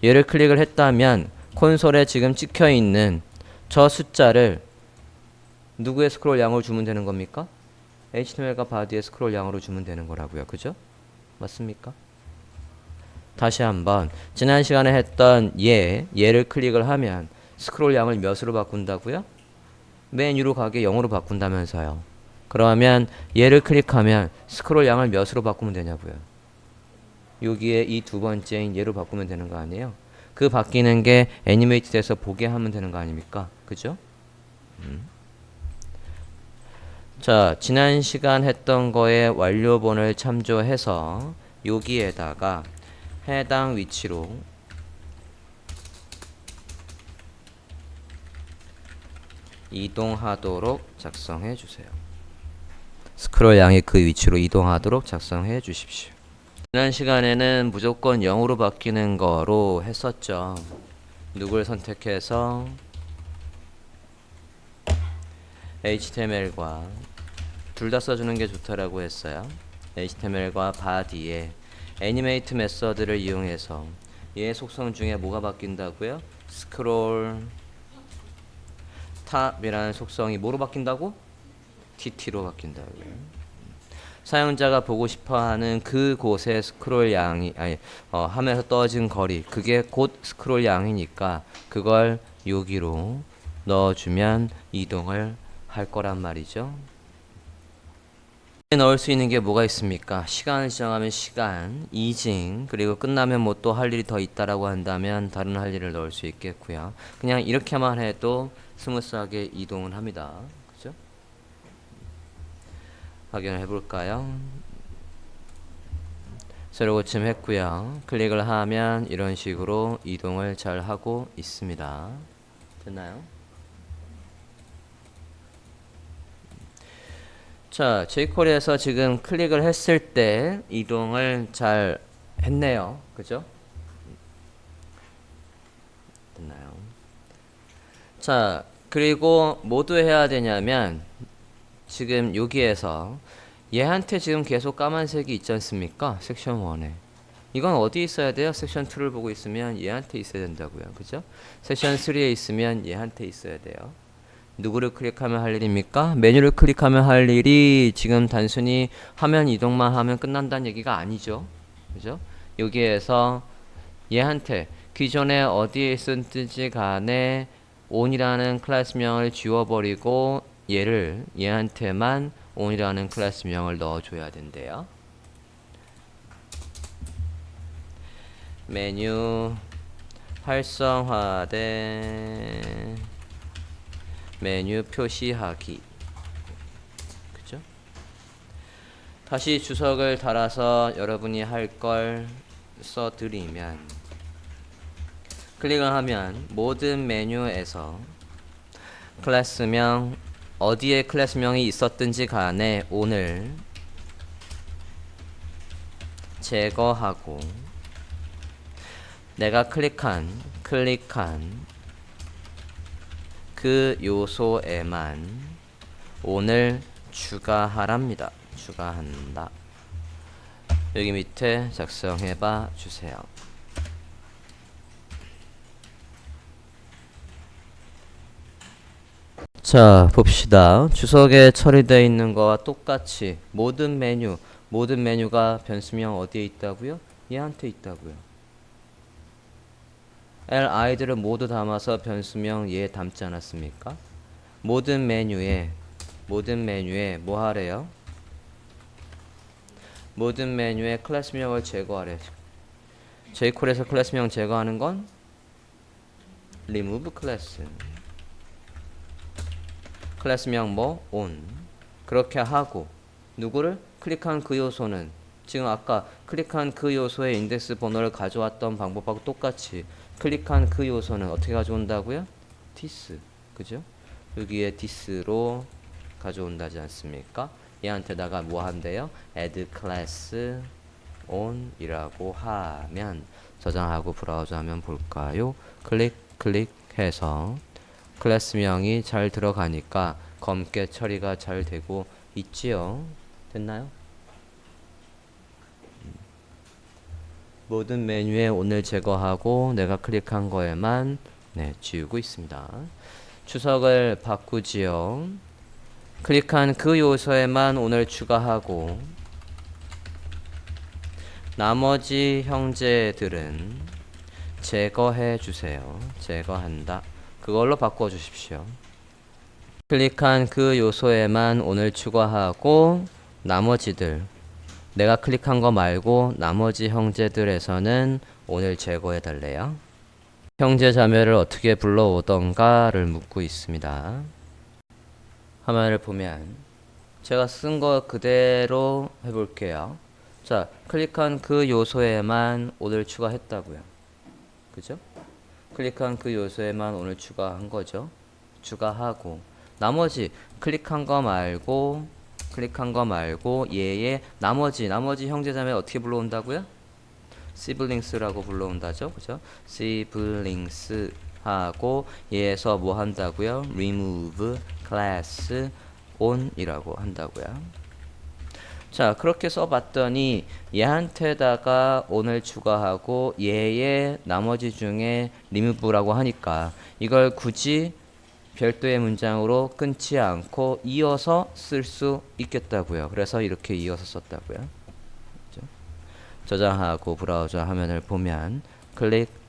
얘를 클릭을 했다면 콘솔에 지금 찍혀 있는 저 숫자를 누구의 스크롤 양으로 주면 되는 겁니까? HTML과 바디의 스크롤 양으로 주면 되는 거라고요. 그죠? 맞습니까? 다시 한번 지난 시간에 했던 얘를 클릭을 하면 스크롤 양을 몇으로 바꾼다고요? 맨 위로 가게 0으로 바꾼다면서요. 그러면 얘를 클릭하면 스크롤 양을 몇으로 바꾸면 되냐고요. 여기에 이 두 번째인 얘로 바꾸면 되는 거 아니에요? 그 바뀌는 게 애니메이트 돼서 보게 하면 되는 거 아닙니까? 그죠? 자, 지난 시간 했던 거에 완료본을 참조해서 여기에다가 해당 위치로 이동하도록 작성해 주세요. 스크롤 양이 그 위치로 이동하도록 작성해 주십시오. 지난 시간에는 무조건 0으로 바뀌는 거로 했었죠. 누굴 선택해서 HTML과 둘 다 써주는 게 좋다라고 했어요. HTML과 바디에 애니메이트 메서드를 이용해서 얘의 속성 중에 뭐가 바뀐다고요? 스크롤 탑이라는 속성이 뭐로 바뀐다고? TT로 바뀐다고요. 사용자가 보고 싶어하는 그곳의 스크롤 양이 화면에서 떠진 거리 그게 곧 스크롤 양이니까 그걸 여기로 넣어주면 이동을 할 거란 말이죠. 넣을 수 있는 게 뭐가 있습니까? 시간을 지정하면 시간, 이징, 그리고 끝나면 뭐 또 할 일이 더 있다라고 한다면 다른 할 일을 넣을 수 있겠고요. 그냥 이렇게만 해도 스무스하게 이동을 합니다. 그죠? 확인을 해볼까요? 새로 고침했고요. 클릭을 하면 이런 식으로 이동을 잘 하고 있습니다. 됐나요? 자, jQuery에서 지금 클릭을 했을 때 이동을 잘 했네요. 그죠? 됐나요? 자, 그리고 뭐도 해야 되냐면 지금 여기에서 얘한테 지금 계속 까만색이 있지 않습니까? 섹션 1에. 이건 어디 있어야 돼요? 섹션 2를 보고 있으면 얘한테 있어야 된다고요. 그죠? 섹션 3에 있으면 얘한테 있어야 돼요. 누구를 클릭하면 할 일입니까? 메뉴를 클릭하면 할 일이 지금 단순히 화면 이동만 하면 끝난다는 얘기가 아니죠. 그죠? 여기에서 얘한테 기존에 어디에 있었든지 간에 on이라는 클래스명을 지워버리고 얘한테만 on이라는 클래스명을 넣어줘야 된대요. 메뉴 활성화된 메뉴 표시하기. 그죠? 다시 주석을 달아서 여러분이 할 걸 써드리면 클릭을 하면 모든 메뉴에서 클래스명 어디에 클래스명이 있었든지 간에 오늘 제거하고 내가 클릭한 그 요소에만 오늘 추가하랍니다. 추가한다. 여기 밑에 작성해봐 주세요. 자, 봅시다. 주석에 처리되어 있는 거와 똑같이 모든 메뉴가 변수명 어디에 있다고요? 얘한테 있다고요. li들을 모두 담아서 변수명 얘에 담지 않았습니까? 모든 메뉴에 뭐 하래요? 모든 메뉴에 클래스명을 제거하래. jQuery에서 클래스명 제거하는 건 remove class. 클래스명 뭐? on. 그렇게 하고 누구를? 클릭한 그 요소는 지금 아까 클릭한 그 요소의 인덱스 번호를 가져왔던 방법하고 똑같이 클릭한 그 요소는 어떻게 가져온다고요? this. 그죠? 여기에 this로 가져온다지 않습니까? 얘한테다가 뭐 한대요? add class on 이라고 하면 저장하고 브라우저 하면 볼까요? 클릭해서 클래스명이 잘 들어가니까 검게 처리가 잘 되고 있지요. 됐나요? 모든 메뉴에 오늘 제거하고 내가 클릭한 거에만 지우고 있습니다. 추석을 바꾸지요. 클릭한 그 요소에만 오늘 추가하고 나머지 형제들은 제거해 주세요. 제거한다. 그걸로 바꿔 주십시오. 클릭한 그 요소에만 오늘 추가하고 나머지들 내가 클릭한 거 말고 나머지 형제들에서는 오늘 제거해 달래요. 형제 자매를 어떻게 불러오던가를 묻고 있습니다. 화면을 보면 제가 쓴 거 그대로 해볼게요. 자, 클릭한 그 요소에만 오늘 추가했다고요. 그죠? 클릭한 그 요소에만 오늘 추가한 거죠. 추가하고 나머지 클릭한 거 말고 얘의 나머지 형제자매 어떻게 불러온다고요? siblings라고 불러온다죠. 그죠? siblings 하고 얘에서 뭐 한다고요? remove class on 이라고 한다고요. 자, 그렇게 써봤더니 얘한테다가 on을 추가하고 얘의 나머지 중에 remove라고 하니까 이걸 굳이 별도의 문장으로 끊지 않고 이어서 쓸 수 있겠다고요. 그래서 이렇게 이어서 썼다고요. 그렇죠? 저장하고 브라우저 화면을 보면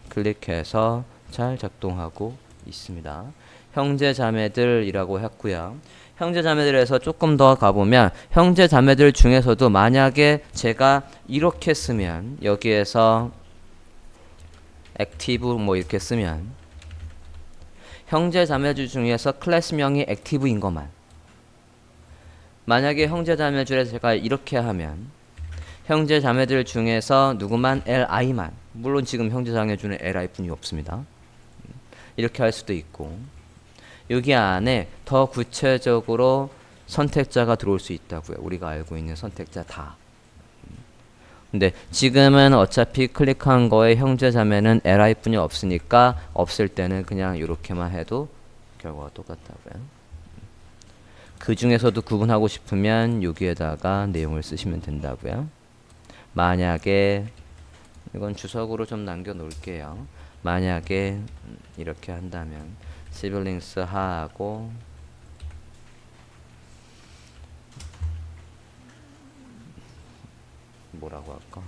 클릭해서 잘 작동하고 있습니다. 형제 자매들이라고 했고요. 형제 자매들에서 조금 더 가보면 형제 자매들 중에서도 만약에 제가 이렇게 쓰면 여기에서 active 뭐 이렇게 쓰면 형제 자매들 중에서 클래스명이 active인 것만 만약에 형제 자매들에 제가 이렇게 하면 형제 자매들 중에서 누구만 li만 물론 지금 형제 자매들은 li뿐이 없습니다. 이렇게 할 수도 있고 여기 안에 더 구체적으로 선택자가 들어올 수 있다고요. 우리가 알고 있는 선택자 다. 근데 지금은 어차피 클릭한 거에 형제 자매는 li뿐이 없으니까 없을 때는 그냥 이렇게만 해도 결과가 똑같다고요. 그 중에서도 구분하고 싶으면 여기에다가 내용을 쓰시면 된다고요. 만약에 이건 주석으로 좀 남겨 놓을게요. 만약에 이렇게 한다면 시블링스 하하고 뭐라고 할까?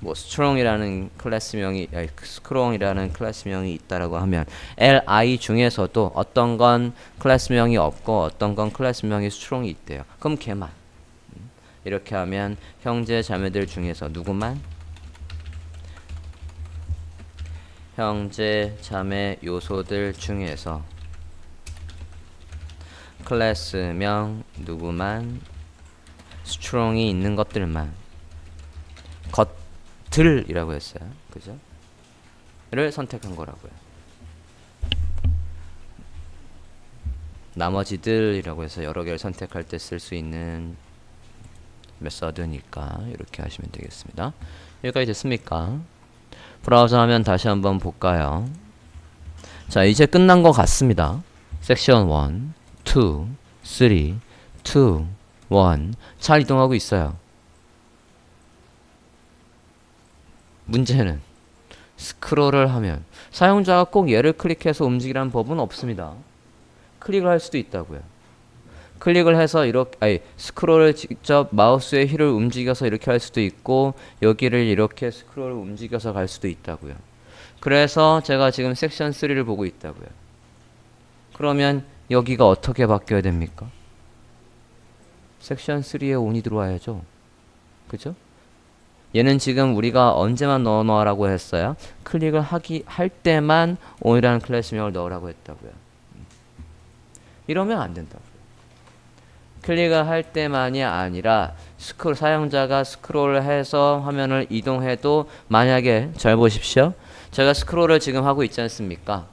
뭐 strong이라는 클래스명이 strong이라는 클래스명이 있다라고 하면 li 중에서도 어떤 건 클래스명이 없고 어떤 건 클래스명이 strong이 있대요. 그럼 걔만 이렇게 하면 형제 자매들 중에서 누구만 형제 자매 요소들 중에서 클래스명 누구만 strong이 있는 것들만 것들이라고 했어요. 그죠? 를 선택한 거라고요. 나머지들이라고 해서 여러 개를 선택할 때 쓸 수 있는 메서드니까 이렇게 하시면 되겠습니다. 여기까지 됐습니까? 브라우저 화면 다시 한번 볼까요? 자, 이제 끝난 것 같습니다. 섹션 1, 2, 3, 2, 1 잘 이동하고 있어요. 문제는 스크롤을 하면 사용자가 꼭 얘를 클릭해서 움직이라는 법은 없습니다. 클릭을 할 수도 있다고요. 클릭을 해서 이렇게 스크롤을 직접 마우스의 휠을 움직여서 이렇게 할 수도 있고 여기를 이렇게 스크롤을 움직여서 갈 수도 있다고요. 그래서 제가 지금 섹션 3를 보고 있다고요. 그러면 여기가 어떻게 바뀌어야 됩니까? 섹션 3에 온이 들어와야죠. 그죠? 얘는 지금 우리가 언제만 넣어라고 했어요? 클릭을 할 때만 on이라는 클래스명을 넣으라고 했다고요. 이러면 안 된다고요. 클릭을 할 때만이 아니라 사용자가 스크롤을 해서 화면을 이동해도 만약에 잘 보십시오. 제가 스크롤을 지금 하고 있지 않습니까?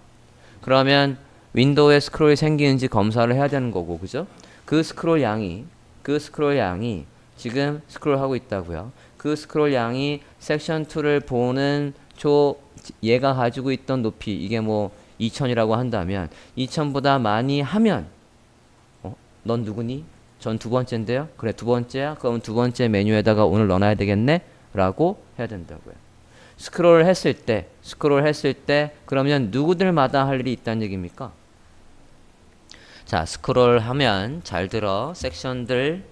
그러면 윈도우에 스크롤이 생기는지 검사를 해야 되는 거고, 그죠? 그 스크롤 양이 지금 스크롤하고 있다고요. 그 스크롤 양이 섹션 2를 보는 얘가 가지고 있던 높이 이게 뭐 2000이라고 한다면 2000보다 많이 하면 넌 누구니? 전 두 번째인데요. 그래 두 번째야? 그럼 두 번째 메뉴에다가 오늘 넣어놔야 되겠네? 라고 해야 된다고요. 스크롤을 했을 때 그러면 누구들마다 할 일이 있다는 얘기입니까? 자, 스크롤 하면 잘 들어. 섹션들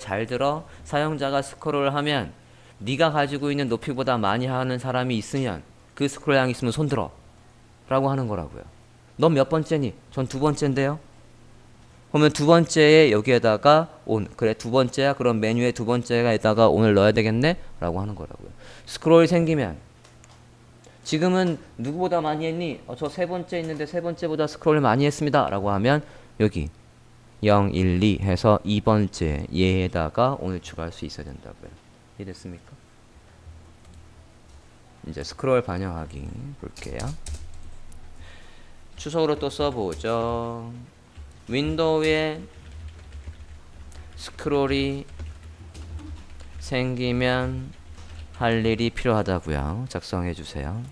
잘 들어. 사용자가 스크롤을 하면 네가 가지고 있는 높이보다 많이 하는 사람이 있으면 그 스크롤 양이 있으면 손들어 라고 하는 거라고요. 넌 몇 번째니? 전 두 번째인데요. 그러면 두 번째에 여기에다가 온. 그래 두 번째야. 그럼 메뉴에 두 번째에다가 온을 넣어야 되겠네? 라고 하는 거라고요. 스크롤이 생기면 지금은 누구보다 많이 했니? 저 세 번째 있는데 세 번째보다 스크롤을 많이 했습니다. 라고 하면 여기 0, 1, 2 해서 2번째 얘에다가 온을 추가할 수 있어야 된다고요. 이해됐습니까? 이제 스크롤 반영하기 볼게요. 추석으로 또 써보죠. 윈도우에 스크롤이 생기면 할 일이 필요하다고요. 작성해 주세요.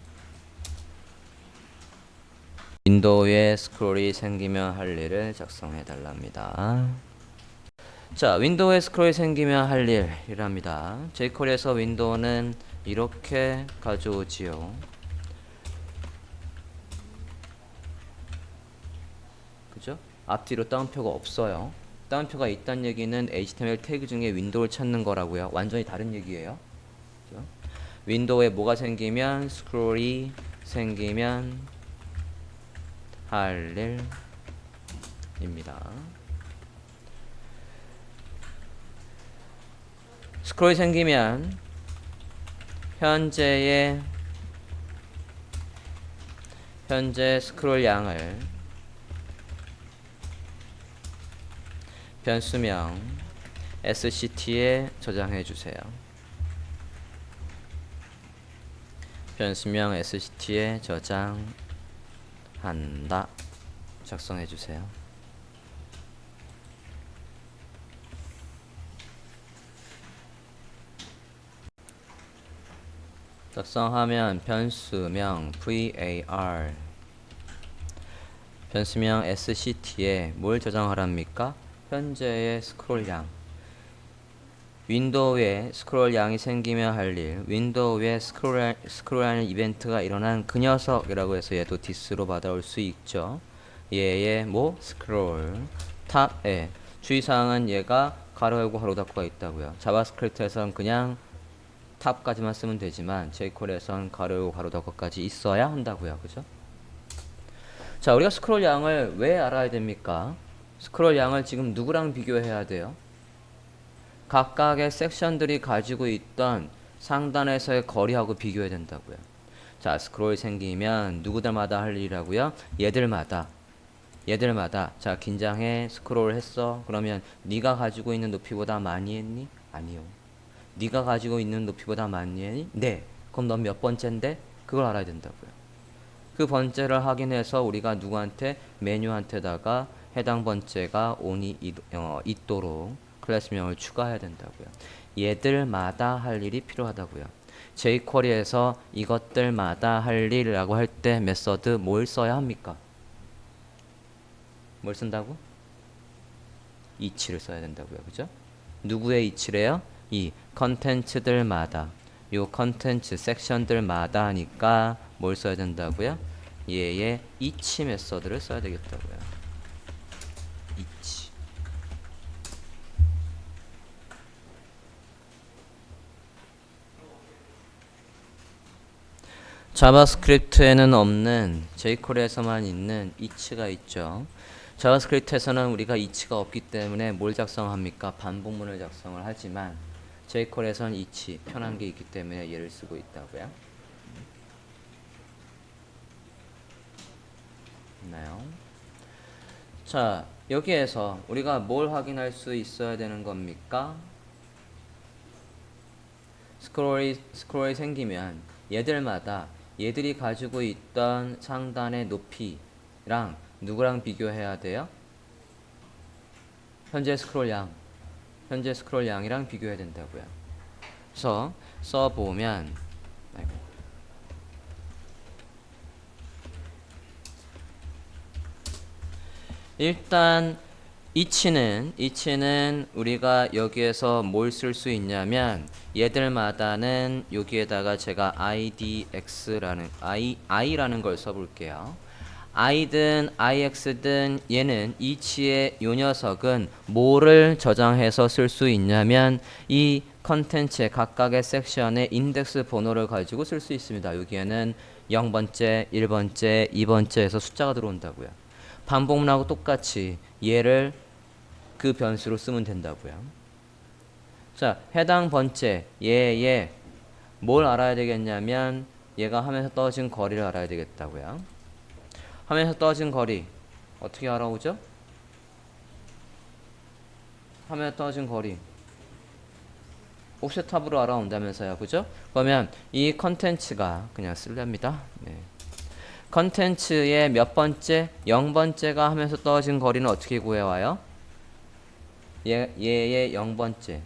윈도우에 스크롤이 생기면 할 일을 작성해 달랍니다. 자, 윈도우에 스크롤이 생기면 할 일이랍니다. jQuery에서 윈도우는 이렇게 가져오지요. 그죠? 앞뒤로 따옴표가 없어요. 따옴표가 있다는 얘기는 HTML 태그 중에 윈도우를 찾는 거라고요. 완전히 다른 얘기예요. 그죠? 윈도우에 뭐가 생기면 스크롤이 생기면 할 일입니다. 스크롤이 생기면 현재 스크롤 양을 변수명 sct에 저장해 주세요. 변수명 sct에 저장한다. 작성해 주세요. 작성하면 변수명 var 변수명 sct에 뭘 저장하랍니까? 현재의 스크롤량. 윈도우에 스크롤량이 생기면 할 일, 윈도우에 스크롤하는 이벤트가 일어난 그 녀석이라고 해서 얘도 디스로 받아올 수 있죠. 얘의 뭐 스크롤 탑에 주의사항은 얘가 가로 열고 가로 닫고가 있다고요. 자바스크립트에서는 그냥 탑까지만 쓰면 되지만 jQuery에서는 가로 열고 가로 닫고까지 있어야 한다고요. 그죠? 자, 우리가 스크롤 양을 왜 알아야 됩니까? 스크롤 양을 지금 누구랑 비교해야 돼요? 각각의 섹션들이 가지고 있던 상단에서의 거리하고 비교해야 된다고요. 자, 스크롤이 생기면 누구들마다 할 일이라고요? 얘들마다. 자, 긴장해. 스크롤 했어. 그러면 네가 가지고 있는 높이보다 많이 했니? 아니요. 네가 가지고 있는 높이보다 많이 했니? 네. 그럼 넌 몇 번째인데? 그걸 알아야 된다고요. 그 번째를 확인해서 우리가 누구한테? 메뉴한테다가 해당 번째가 on이 있도록 클래스명을 추가해야 된다고요. 얘들마다 할 일이 필요하다고요. jQuery에서 이것들마다 할 일이라고 할 때 메서드 뭘 써야 합니까? 뭘 쓴다고? each를 써야 된다고요. 그죠? 누구의 each래요? 이 컨텐츠들마다, 요 컨텐츠 섹션들마다 하니까 뭘 써야 된다고요? 얘의 each 메서드를 써야 되겠다고요. each. 자바스크립트에는 없는 jQuery에서만 있는 each가 있죠. 자바스크립트에서는 우리가 each가 없기 때문에 뭘 작성합니까? 반복문을 작성을 하지만 jQuery에서는 each 편한 게 있기 때문에 얘를 쓰고 있다고요. 있나요? 자, 여기에서 우리가 뭘 확인할 수 있어야 되는 겁니까? 스크롤이 생기면 얘들마다 얘들이 가지고 있던 상단의 높이랑 누구랑 비교해야 돼요? 현재 스크롤 양이랑 비교해야 된다고요. 그래서 써보면 일단 each는 우리가 여기에서 뭘 쓸 수 있냐면 얘들마다는 여기에다가 제가 idx라는 i라는 걸 써볼게요. i든 ix든 얘는 each의 요 녀석은 뭐를 저장해서 쓸 수 있냐면 이 컨텐츠의 각각의 섹션의 인덱스 번호를 가지고 쓸 수 있습니다. 여기에는 0번째, 1번째, 2번째 해서 숫자가 들어온다고요. 반복문하고 똑같이 얘를 그 변수로 쓰면 된다고요. 자, 해당 번째 얘 뭘 알아야 되겠냐면 얘가 하면서 떨어진 거리를 알아야 되겠다고요. 하면서 떨어진 거리 어떻게 알아오죠? 하면서 떨어진 거리 옵셋 탑으로 알아온다면서요. 그죠? 그러면 이 컨텐츠가 그냥 쓸랍니다. 네. 컨텐츠의 몇 번째? 0번째가 하면서 떨어진 거리는 어떻게 구해와요? 얘의 0번째.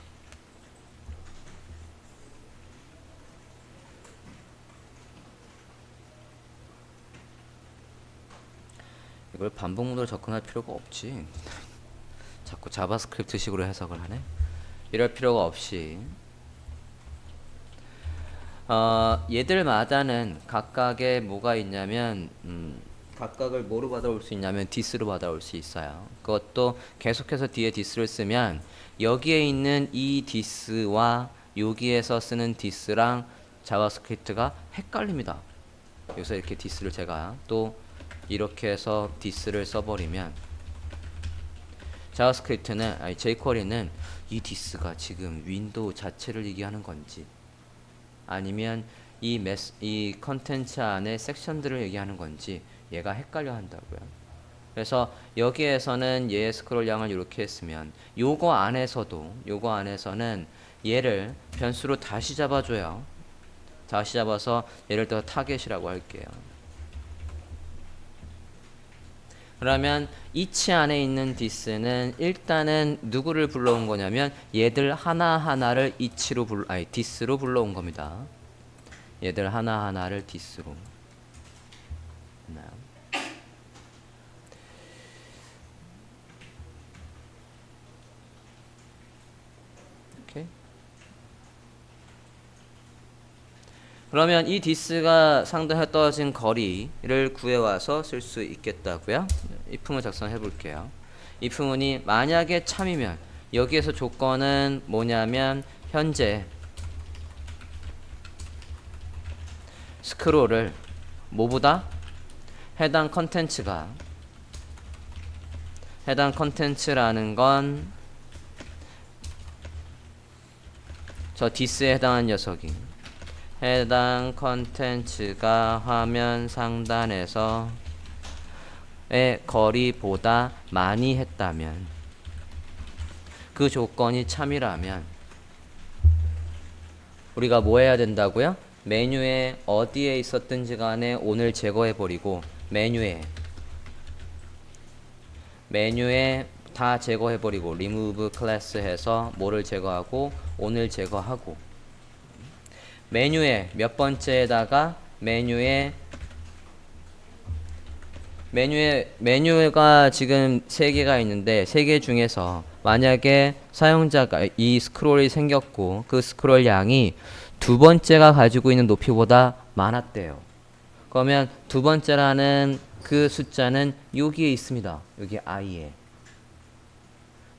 이걸 반복문으로 접근할 필요가 없지. 자꾸 자바스크립트 식으로 해석을 하네. 이럴 필요가 없이 얘들마다는 각각의 뭐가 있냐면 각각을 뭐로 받아올 수 있냐면 this로 받아올 수 있어요. 그것도 계속해서 뒤에 this를 쓰면 여기에 있는 이 this와 여기에서 쓰는 this랑 자바스크립트가 헷갈립니다. 여기서 이렇게 this를 제가 또 이렇게 해서 this를 써버리면 자바스크립트는 jQuery는 이 this가 지금 윈도우 자체를 얘기하는 건지 아니면 이 컨텐츠 안에 섹션들을 얘기하는 건지 얘가 헷갈려 한다고요. 그래서 여기에서는 얘의 스크롤 양을 이렇게 했으면 요거 안에서는 얘를 변수로 다시 잡아줘요. 다시 잡아서 예를 들어 타겟이라고 할게요. 그러면 each 안에 있는 this는 일단은 누구를 불러온 거냐면 얘들 하나하나를 this로 불러온 겁니다. 얘들 하나하나를 디스로 했나요? 오케이. 그러면 이 디스가 상대에 떨어진 거리를 구해와서 쓸 수 있겠다고요? if문을 작성해 볼게요. if문이 만약에 참이면 여기에서 조건은 뭐냐면 현재 스크롤을 뭐보다 해당 컨텐츠라는 건 저 디스에 해당한 녀석이 해당 컨텐츠가 화면 상단에서의 거리보다 많이 했다면, 그 조건이 참이라면 우리가 뭐 해야 된다고요? 메뉴에 어디에 있었든지 간에 오늘 제거해버리고 메뉴에 다 제거해버리고 remove class 해서 뭐를 제거하고 오늘 제거하고, 메뉴에 몇 번째에다가 메뉴가 지금 3개가 있는데 3개 중에서 만약에 사용자가 이 스크롤이 생겼고 그 스크롤 양이 두 번째가 가지고 있는 높이보다 많았대요. 그러면 두 번째라는 그 숫자는 여기에 있습니다. 여기 i에.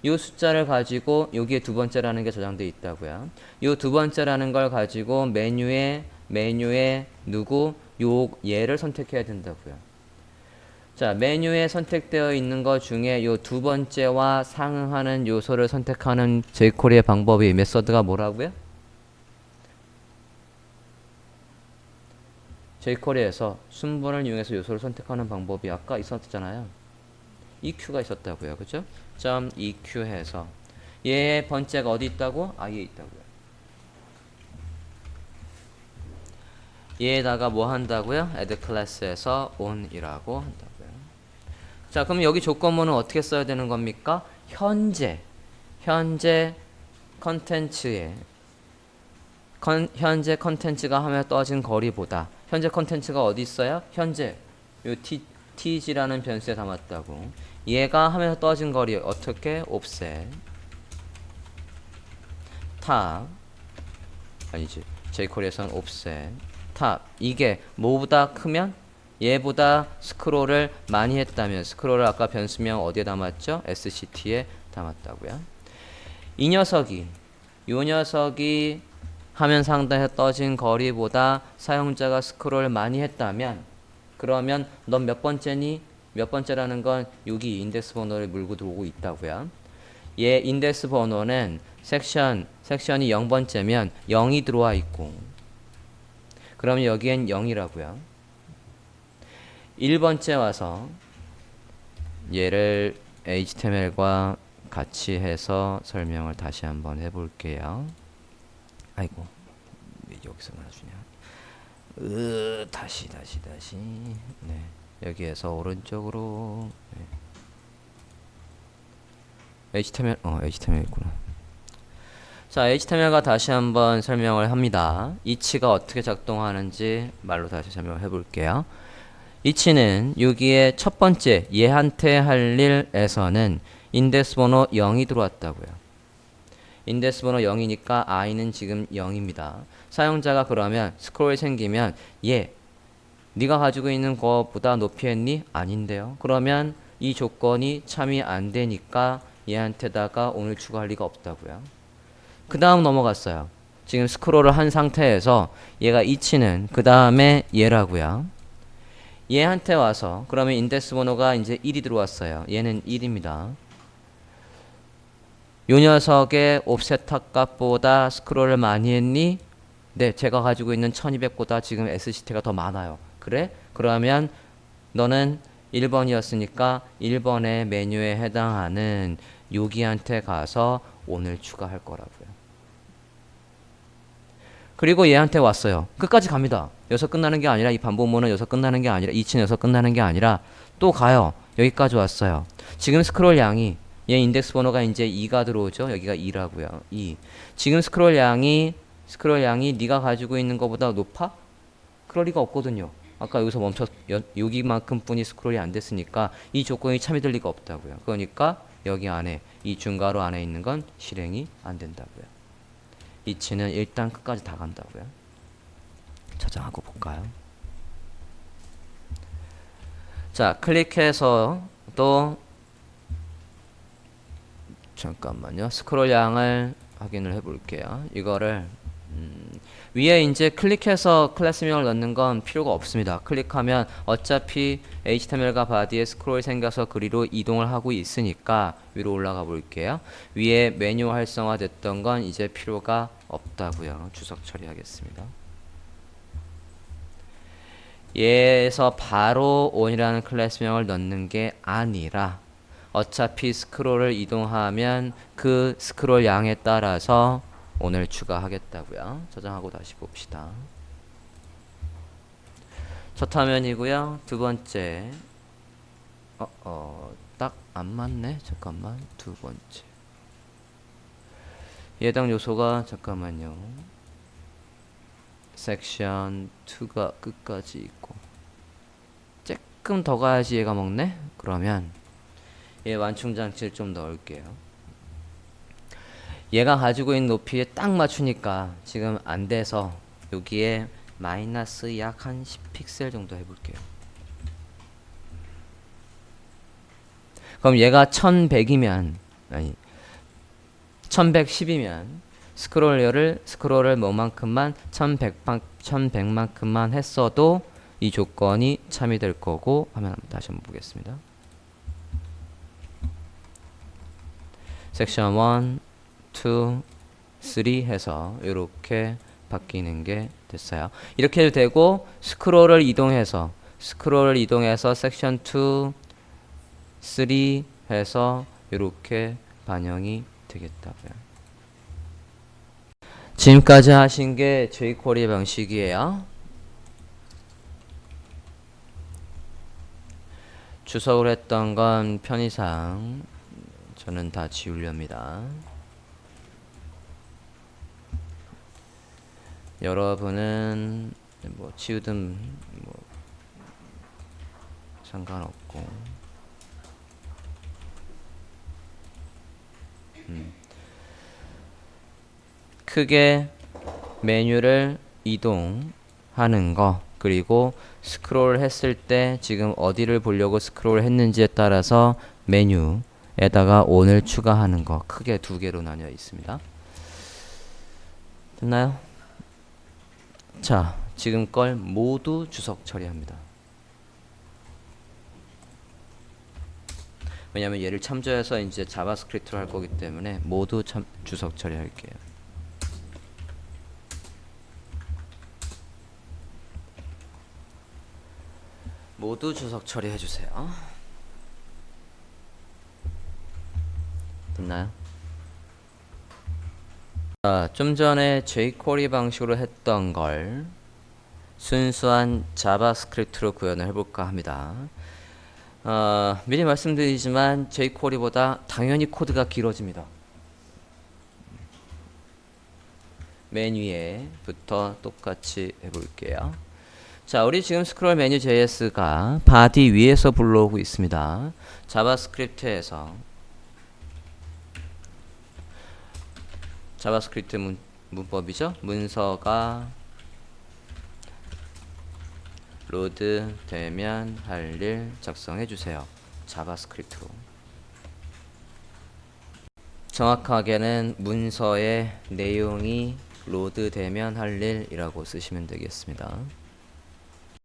이 숫자를 가지고 여기에 두 번째라는 게 저장되어 있다고요. 이 두 번째라는 걸 가지고 메뉴에 얘를 선택해야 된다고요. 자, 메뉴에 선택되어 있는 것 중에 이 두 번째와 상응하는 요소를 선택하는 jQuery의 방법이 메서드가 뭐라고요? jQuery에서 순번을 이용해서 요소를 선택하는 방법이 아까 있었잖아요. EQ가 있었다고요. 그죠? .EQ 해서 얘의 번째가 어디 있다고? i에 있다고요. 얘에다가 뭐 한다고요? add class에서 on이라고 한다고요. 자, 그럼 여기 조건문은 어떻게 써야 되는 겁니까? 현재 컨텐츠가 하면 떠진 거리보다, 현재 컨텐츠가 어디 있어요? 현재 요 tg라는 변수에 담았다고. 얘가 하면서 떠진 거리 어떻게? offset 탑 아니지, jQuery에서는 offset 탑. 이게 뭐보다 크면 얘보다 스크롤을 많이 했다면, 스크롤을 아까 변수명 어디에 담았죠? sct에 담았다고요. 이 녀석이 화면 상단에 떠진 거리보다 사용자가 스크롤을 많이 했다면, 그러면 넌 몇 번째니? 몇 번째라는 건 여기 인덱스 번호를 물고 들어오고 있다고요. 얘 인덱스 번호는 섹션이 0번째면 0이 들어와 있고, 그러면 여기엔 0이라고요. 1번째 와서 얘를 HTML과 같이 해서 설명을 다시 한번 해볼게요. 아이고, 왜 여기서만 해주냐. 다시. 네, 여기에서 오른쪽으로. 네. HTML 있구나. 자, HTML과 다시 한번 설명을 합니다. each가 어떻게 작동하는지 말로 다시 설명을 해볼게요. each는 여기에 첫 번째 얘한테 할 일에서는 인덱스 번호 0이 들어왔다고요. 인덱스 번호 0이니까 i는 지금 0입니다. 사용자가 그러면 스크롤이 생기면 네가 가지고 있는 것보다 높이 했니? 아닌데요. 그러면 이 조건이 참이 안 되니까 얘한테다가 오늘 추가할 리가 없다고요. 그 다음 넘어갔어요. 지금 스크롤을 한 상태에서 얘가 each는 그 다음에 얘라고요. 얘한테 와서 그러면 인덱스 번호가 이제 1이 들어왔어요. 얘는 1입니다. 요 녀석의 옵셋 값보다 스크롤을 많이 했니? 네, 제가 가지고 있는 1200보다 지금 sct가 더 많아요. 그래? 그러면 너는 1번이었으니까 1번의 메뉴에 해당하는 여기한테 가서 오늘 추가할 거라고요. 그리고 얘한테 왔어요. 끝까지 갑니다. 여기서 끝나는 게 아니라, 이 반복문은 여기서 끝나는 게 아니라, 이치는 여기서 끝나는 게 아니라 또 가요. 여기까지 왔어요. 지금 스크롤 양이, 얘 인덱스 번호가 이제 2가 들어오죠. 여기가 2라고요. 2. 지금 스크롤 양이 네가 가지고 있는 것보다 높아? 그럴 리가 없거든요. 아까 여기서 여기만큼 뿐이 스크롤이 안 됐으니까 이 조건이 참여될 리가 없다고요. 그러니까 여기 안에 이 중괄호 안에 있는 건 실행이 안 된다고요. 이치는 일단 끝까지 다 간다고요. 저장하고 볼까요? 자, 클릭해서 또 잠깐만요. 스크롤 양을 확인을 해볼게요. 이거를 위에 이제 클릭해서 클래스명을 넣는 건 필요가 없습니다. 클릭하면 어차피 HTML과 바디에 스크롤이 생겨서 그리로 이동을 하고 있으니까 위로 올라가 볼게요. 위에 메뉴 활성화 됐던 건 이제 필요가 없다고요. 주석 처리하겠습니다. 얘에서 바로 on이라는 클래스명을 넣는 게 아니라 어차피 스크롤을 이동하면 그 스크롤 양에 따라서 on을 추가하겠다고요. 저장하고 다시 봅시다. 첫 화면이고요. 두 번째 딱 안 맞네. 잠깐만. 두 번째 해당 요소가 잠깐만요. 섹션 2가 끝까지 있고 조금 더 가야지 얘가 먹네. 그러면 얘 완충 장치를 좀 넣을게요. 얘가 가지고 있는 높이에 딱 맞추니까 지금 안 돼서 여기에 마이너스 약 한 10픽셀 정도 해볼게요. 그럼 얘가 1100이면 아니 1110이면 스크롤을 뭐만큼만 1100만큼만 했어도 이 조건이 참여될 거고 하면 다시 한번 보겠습니다. 섹션 1, 2, 3 해서 이렇게 바뀌는 게 됐어요. 이렇게 해도 되고 스크롤을 이동해서 섹션 2, 3 해서 이렇게 반영이 되겠다고요. 지금까지 하신 게 jQuery 방식이에요. 주석을 했던 건 편의상 저는 다 지우렵니다. 여러분은 뭐 지우든 뭐 상관없고 크게 메뉴를 이동하는 거 그리고 스크롤 했을 때 지금 어디를 보려고 스크롤 했는지에 따라서 메뉴에다가 on을 추가하는 거 크게 두 개로 나뉘어 있습니다. 됐나요? 자, 지금 걸 모두 주석 처리합니다. 왜냐면 얘를 참조해서 이제 자바스크립트로 할 거기 때문에 모두 주석 처리할게요. 모두 주석 처리해 주세요. 됐나요? 좀 전에 jQuery 방식으로 했던 걸 순수한 자바스크립트로 구현을 해볼까 합니다. 미리 말씀드리지만 jQuery보다 당연히 코드가 길어집니다. 맨 위에부터 똑같이 해볼게요. 자, 우리 지금 스크롤 메뉴 JS가 바디 위에서 불러오고 있습니다. 자바스크립트에서 자바스크립트 문법이죠. 문서가 로드 되면 할 일 작성해 주세요. 자바스크립트로. 정확하게는 문서의 내용이 로드 되면 할 일이라고 쓰시면 되겠습니다.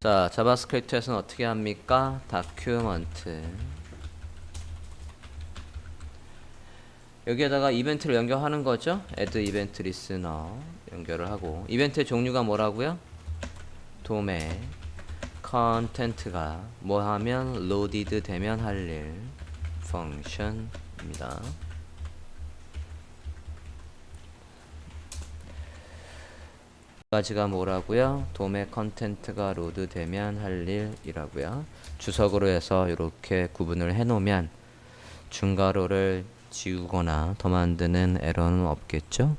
자, 자바스크립트에서는 어떻게 합니까? 다큐먼트 여기에다가 이벤트를 연결하는 거죠. add event listener 연결을 하고 이벤트의 종류가 뭐라고요? 도메 컨텐트가 뭐 하면 loaded 되면 할 일 function입니다. 가지가 뭐라고요? 도메 컨텐트가 로드 되면 할 일이라고요. 주석으로 해서 이렇게 구분을 해 놓으면 중괄호를 지우거나 더 만드는 에러는 없겠죠?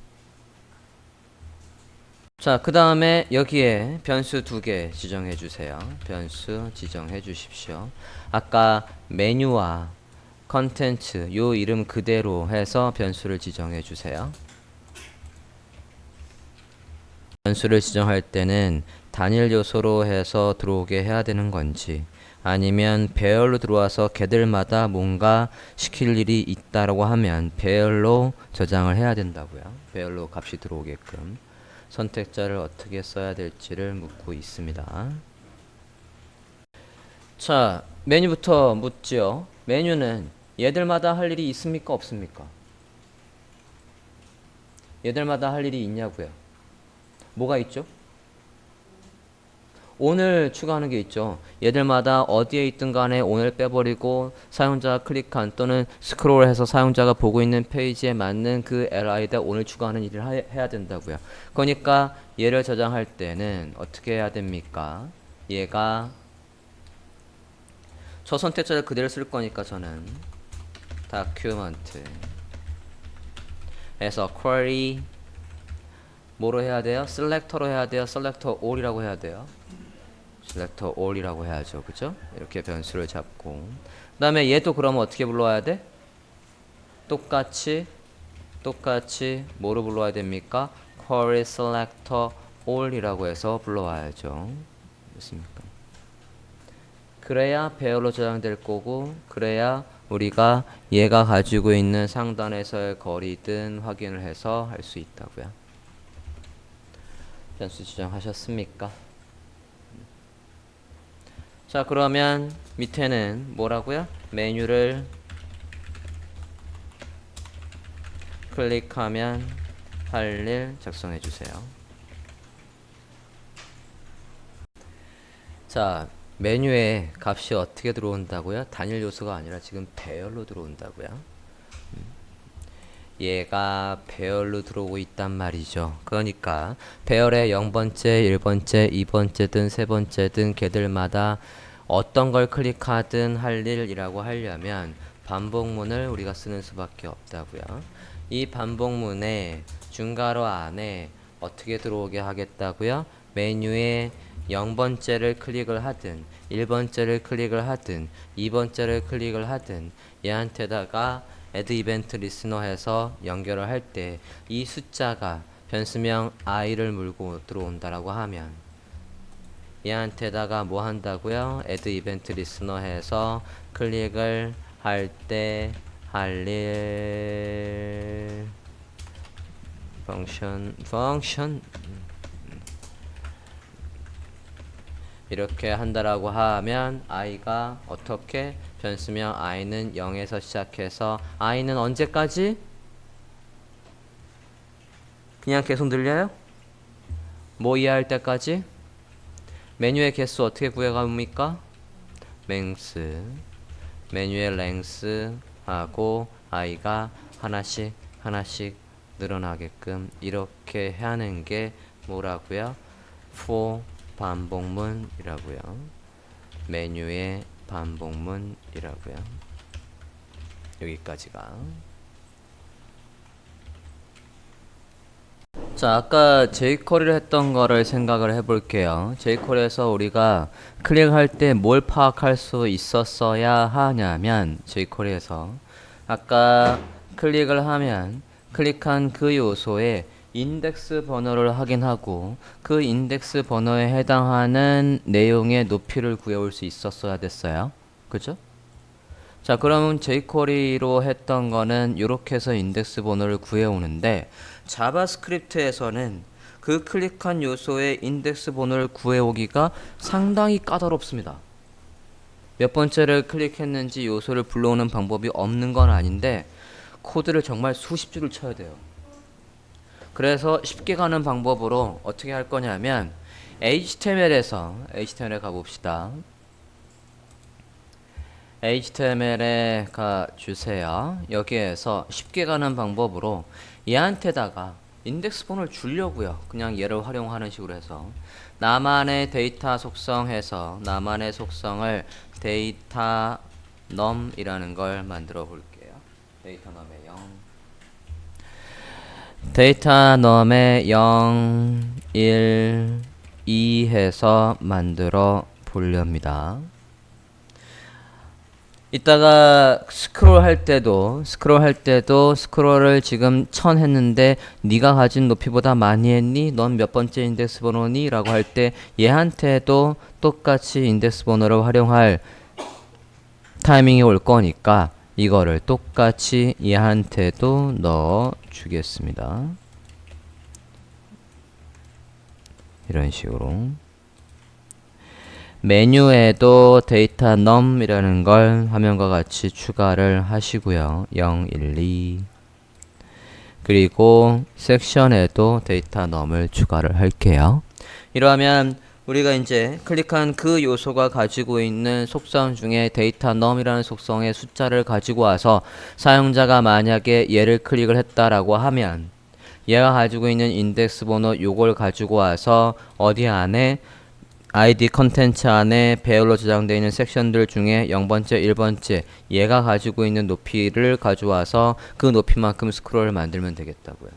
자, 그 다음에 여기에 변수 두 개 지정해 주세요. 변수 지정해 주십시오. 아까 메뉴와 컨텐츠 요 이름 그대로 해서 변수를 지정해 주세요. 변수를 지정할 때는 단일 요소로 해서 들어오게 해야 되는 건지 아니면 배열로 들어와서 걔들마다 뭔가 시킬 일이 있다라고 하면 배열로 저장을 해야 된다고요. 배열로 값이 들어오게끔 선택자를 어떻게 써야 될지를 묻고 있습니다. 자, 메뉴부터 묻지요. 메뉴는 얘들마다 할 일이 있습니까? 없습니까? 얘들마다 할 일이 있냐고요. 뭐가 있죠? 오늘 추가하는 게 있죠. 얘들마다 어디에 있든 간에 오늘 빼버리고 사용자가 클릭한 또는 스크롤해서 사용자가 보고 있는 페이지에 맞는 그 LI에다 오늘 추가하는 일을 해야 된다고요. 그러니까 얘를 저장할 때는 어떻게 해야 됩니까? 얘가 저 선택자를 그대로 쓸 거니까 저는 document 에서 query 뭐로 해야 돼요? selector로 해야 돼요? selector all이라고 해야 돼요? selector all이라고 해야죠. 그죠? 이렇게 변수를 잡고 그 다음에 얘도 그러면 어떻게 불러와야 돼? 똑같이 뭐로 불러와야 됩니까? query selector all이라고 해서 불러와야죠. 됐습니까? 그래야 배열로 저장될 거고 그래야 우리가 얘가 가지고 있는 상단에서의 거리든 확인을 해서 할 수 있다고요. 변수 지정하셨습니까? 자, 그러면 밑에는 뭐라고요? 메뉴를 클릭하면 할 일 작성해 주세요. 자, 메뉴에 값이 어떻게 들어온다고요? 단일 요소가 아니라 지금 배열로 들어온다고요. 얘가 배열로 들어오고 있단 말이죠. 그러니까 배열의 0번째, 1번째, 2번째든 3번째든 걔들마다 어떤 걸 클릭하든 할 일이라고 하려면 반복문을 우리가 쓰는 수밖에 없다고요. 이 반복문의 중괄호 안에 어떻게 들어오게 하겠다고요? 메뉴에 0번째를 클릭을 하든 1번째를 클릭을 하든 2번째를 클릭을 하든 얘한테다가 add event listener 해서 연결을 할 때 이 숫자가 변수명 i를 물고 들어온다라고 하면 얘한테다가 뭐 한다고요? add event listener 해서 클릭을 할 때 할 일 function 이렇게 한다라고 하면 i가 어떻게 변수명 i는 0에서 시작해서 i는 언제까지? 그냥 계속 늘려요? 뭐 이해할 때까지? 메뉴의 개수 어떻게 구해갑니까? length 메뉴의 length 하고 i가 하나씩 늘어나게끔 이렇게 하는 게 뭐라고요? for 반복문이라고요. 메뉴의 반복문이라고요. 여기까지가. 자, 아까 jQuery를 했던 거를 생각을 해볼게요. jQuery에서 우리가 클릭할 때 뭘 파악할 수 있었어야 하냐면 jQuery에서 아까 클릭을 하면 클릭한 그 요소에 인덱스 번호를 확인하고 그 인덱스 번호에 해당하는 내용의 높이를 구해올 수 있었어야 됐어요. 그죠? 자, 그러면 jQuery로 했던 거는 이렇게 해서 인덱스 번호를 구해오는데 자바스크립트에서는 그 클릭한 요소의 인덱스 번호를 구해오기가 상당히 까다롭습니다. 몇 번째를 클릭했는지 요소를 불러오는 방법이 없는 건 아닌데 코드를 정말 수십 줄을 쳐야 돼요. 그래서 쉽게 가는 방법으로 어떻게 할 거냐면 HTML에 가봅시다. HTML에 가주세요. 여기에서 쉽게 가는 방법으로 얘한테다가 인덱스 번호를 주려고요. 그냥 얘를 활용하는 식으로 해서 나만의 데이터 속성 해서 나만의 속성을 데이터 num이라는 걸 만들어 볼게요. 데이터 num의 0 데이터 num의 0 1, 2 해서 만들어 보렵니다. 이따가 스크롤 할 때도 스크롤을 지금 1000 했는데 네가 가진 높이보다 많이 했니? 넌 몇 번째 인덱스 번호니? 라고 할 때 얘한테도 똑같이 인덱스 번호를 활용할 타이밍이 올 거니까 이거를 똑같이 얘한테도 넣어 주겠습니다. 이런 식으로 메뉴에도 데이터 num이라는 걸 화면과 같이 추가를 하시고요. 0, 1, 2 그리고 섹션에도 데이터 num을 추가를 할게요. 이러면 우리가 이제 클릭한 그 요소가 가지고 있는 속성 중에 데이터 num이라는 속성의 숫자를 가지고 와서 사용자가 만약에 얘를 클릭을 했다라고 하면 얘가 가지고 있는 인덱스 번호 요걸 가지고 와서 어디 안에 ID 컨텐츠 안에 배열로 저장되어 있는 섹션들 중에 0번째, 1번째 얘가 가지고 있는 높이를 가져와서 그 높이만큼 스크롤을 만들면 되겠다고요.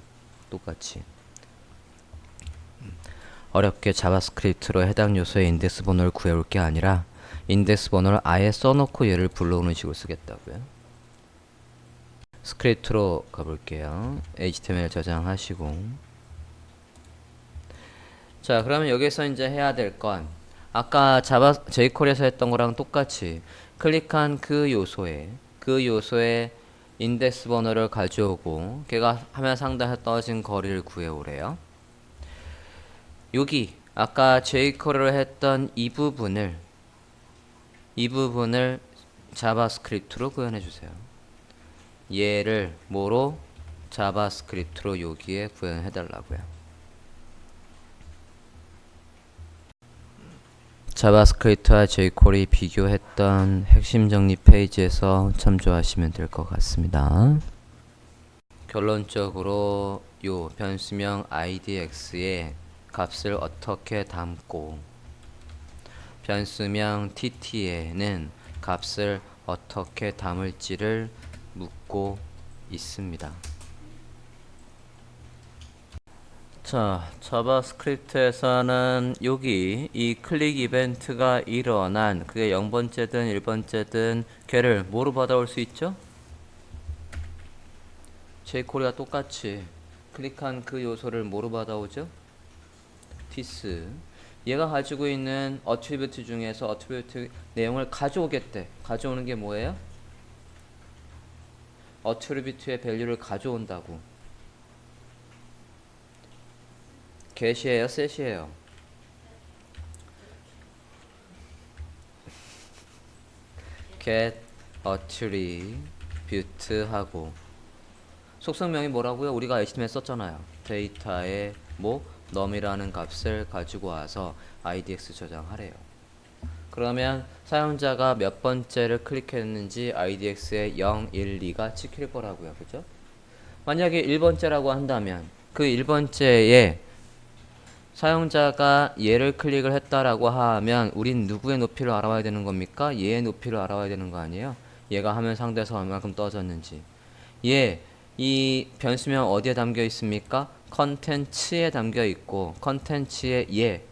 똑같이. 어렵게 자바스크립트로 해당 요소의 인덱스 번호를 구해올 게 아니라 인덱스 번호를 아예 써놓고 얘를 불러오는 식으로 쓰겠다고요. 스크립트로 가볼게요. HTML 저장하시고 자, 그러면 여기서 이제 해야 될 건 아까 jQuery에서 했던 거랑 똑같이 클릭한 그 요소에 인덱스 번호를 가져오고 걔가 화면 상단에서 떨어진 거리를 구해오래요. 여기 아까 jQuery로 했던 이 부분을 자바스크립트로 구현해 주세요. 얘를 뭐로? 자바스크립트로 여기에 구현해 달라고요. 자바스크립트와 jQuery 비교했던 핵심 정리 페이지에서 참조하시면 될 것 같습니다. 결론적으로 요 변수명 idx에 값을 어떻게 담고 변수명 tt에는 값을 어떻게 담을지를 묻고 있습니다. 자, 자바스크립트에서는 여기 이 클릭 이벤트가 일어난 그게 0번째든 1번째든 걔를 뭐로 받아올 수 있죠? jQuery와 똑같이 클릭한 그 요소를 뭐로 받아오죠? this. 얘가 가지고 있는 어트리뷰트 중에서 어트리뷰트 내용을 가져오겠대. 가져오는 게 뭐예요? 어트리뷰트의 밸류를 가져온다고. get이에요, set이에요? get attribute 하고 속성명이 뭐라고요? 우리가 HTML 썼잖아요. 데이터에 뭐 num이라는 값을 가지고 와서 idx 저장하래요. 그러면 사용자가 몇 번째를 클릭했는지 idx에 0, 1, 2가 찍힐 거라고요. 그죠? 만약에 1번째라고 한다면 그 1번째에 사용자가 얘를 클릭을 했다라고 하면 우린 누구의 높이를 알아봐야 되는 겁니까? 얘의 높이를 알아봐야 되는 거 아니에요? 얘가 화면 상대에서 얼마큼 떨어졌는지. 이 변수명 어디에 담겨 있습니까? 컨텐츠에 담겨 있고 컨텐츠의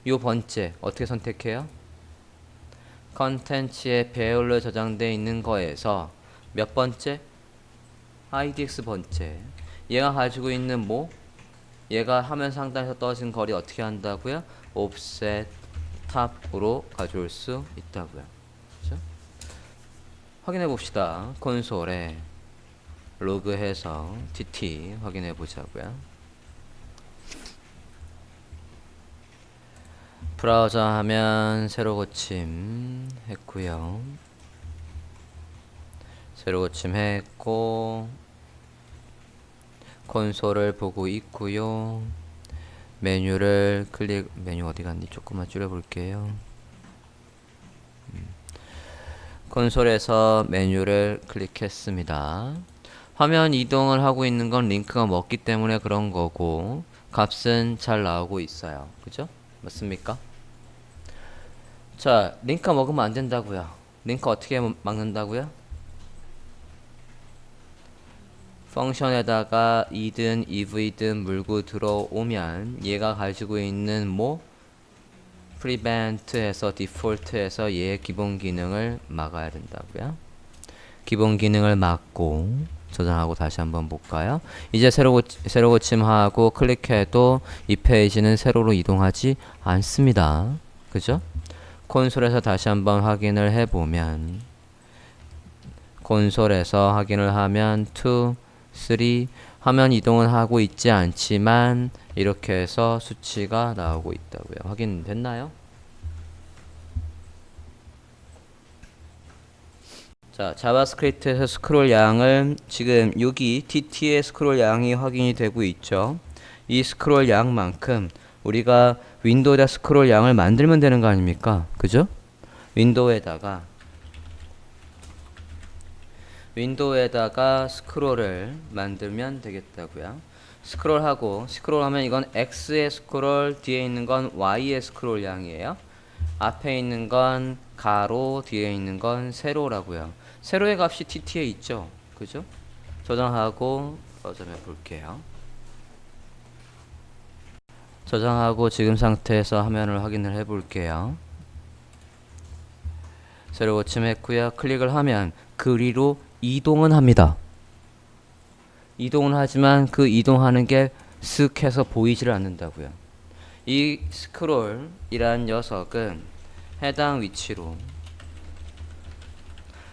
요 번째 어떻게 선택해요? 컨텐츠의 배열로 저장되어 있는 거에서 몇 번째? idx 번째. 얘가 가지고 있는 뭐? 얘가 화면 상단에서 떨어진 거리 어떻게 한다고요? offset top으로 가져올 수 있다고요. 그렇죠? 확인해 봅시다. 콘솔에 로그해서 tt 확인해 보자고요. 브라우저 하면 새로 고침 했고요. 새로 고침 했고 콘솔을 보고 있고요. 메뉴 어디 갔니? 조금만 줄여볼게요. 콘솔에서 메뉴를 클릭했습니다. 화면 이동을 하고 있는 건 링크가 먹기 때문에 그런 거고 값은 잘 나오고 있어요. 그죠? 맞습니까? 자, 링크가 먹으면 안 된다고요. 링크 어떻게 막는다고요? 펑션에다가 이든 if이든 물고 들어오면 얘가 가지고 있는 뭐 prevent에서 default에서 얘의 기본 기능을 막아야 된다고요. 기본 기능을 막고 저장하고 다시 한번 볼까요? 이제 새로 고침하고 클릭해도 이 페이지는 세로로 이동하지 않습니다. 그죠? 콘솔에서 다시 한번 확인을 해보면 콘솔에서 확인을 하면 2, 3 화면 이동은 하고 있지 않지만 이렇게 해서 수치가 나오고 있다고요. 확인됐나요? 자, 자바스크립트에서 스크롤 양을 지금 여기 tt의 스크롤 양이 확인이 되고 있죠. 이 스크롤 양만큼 우리가 윈도우에다 스크롤 양을 만들면 되는 거 아닙니까? 그죠? 윈도우에다가 스크롤을 만들면 되겠다고요. 스크롤하면 이건 X의 스크롤, 뒤에 있는 건 Y의 스크롤 양이에요. 앞에 있는 건 가로, 뒤에 있는 건 세로라고요. 세로의 값이 tt에 있죠. 그죠? 저장하고 저장해 볼게요. 저장하고 지금 상태에서 화면을 확인을 해 볼게요. 새로 고침했고요. 클릭을 하면 그리로 이동은 합니다. 이동은 하지만 그 이동하는 게 쓱 해서 보이지를 않는다고요. 이 스크롤이란 녀석은 해당 위치로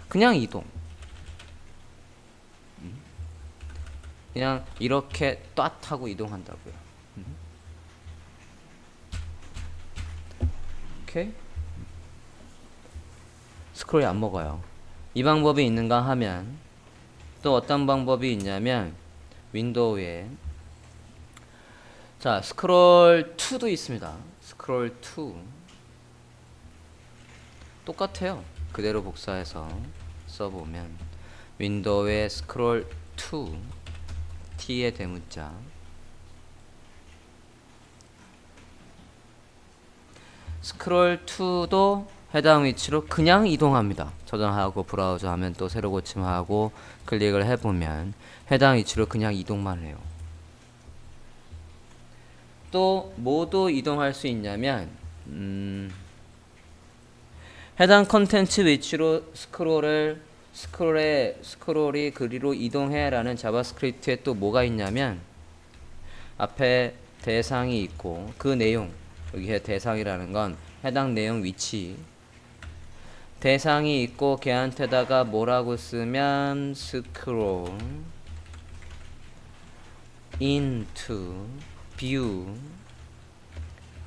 그냥 이동. 그냥 이렇게 ጧ 하고 이동한다고요. 오케이? 스크롤이 안 먹어요. 이 방법이 있는가 하면 또 어떤 방법이 있냐면 윈도우에 자 스크롤 2도 있습니다. 스크롤 2 똑같아요. 그대로 복사해서 써보면 윈도우의 스크롤 2 T의 대문자 스크롤 2도 해당 위치로 그냥 이동합니다. 저장하고 브라우저 하면 또 새로 고침하고 클릭을 해보면 해당 위치로 그냥 이동만 해요. 또 뭐도 이동할 수 있냐면 해당 컨텐츠 위치로 스크롤이 그리로 이동해 라는 자바스크립트에 또 뭐가 있냐면 앞에 대상이 있고 그 내용 여기에 대상이라는 건 해당 내용 위치 대상이 있고 걔한테다가 뭐라고 쓰면 scroll into view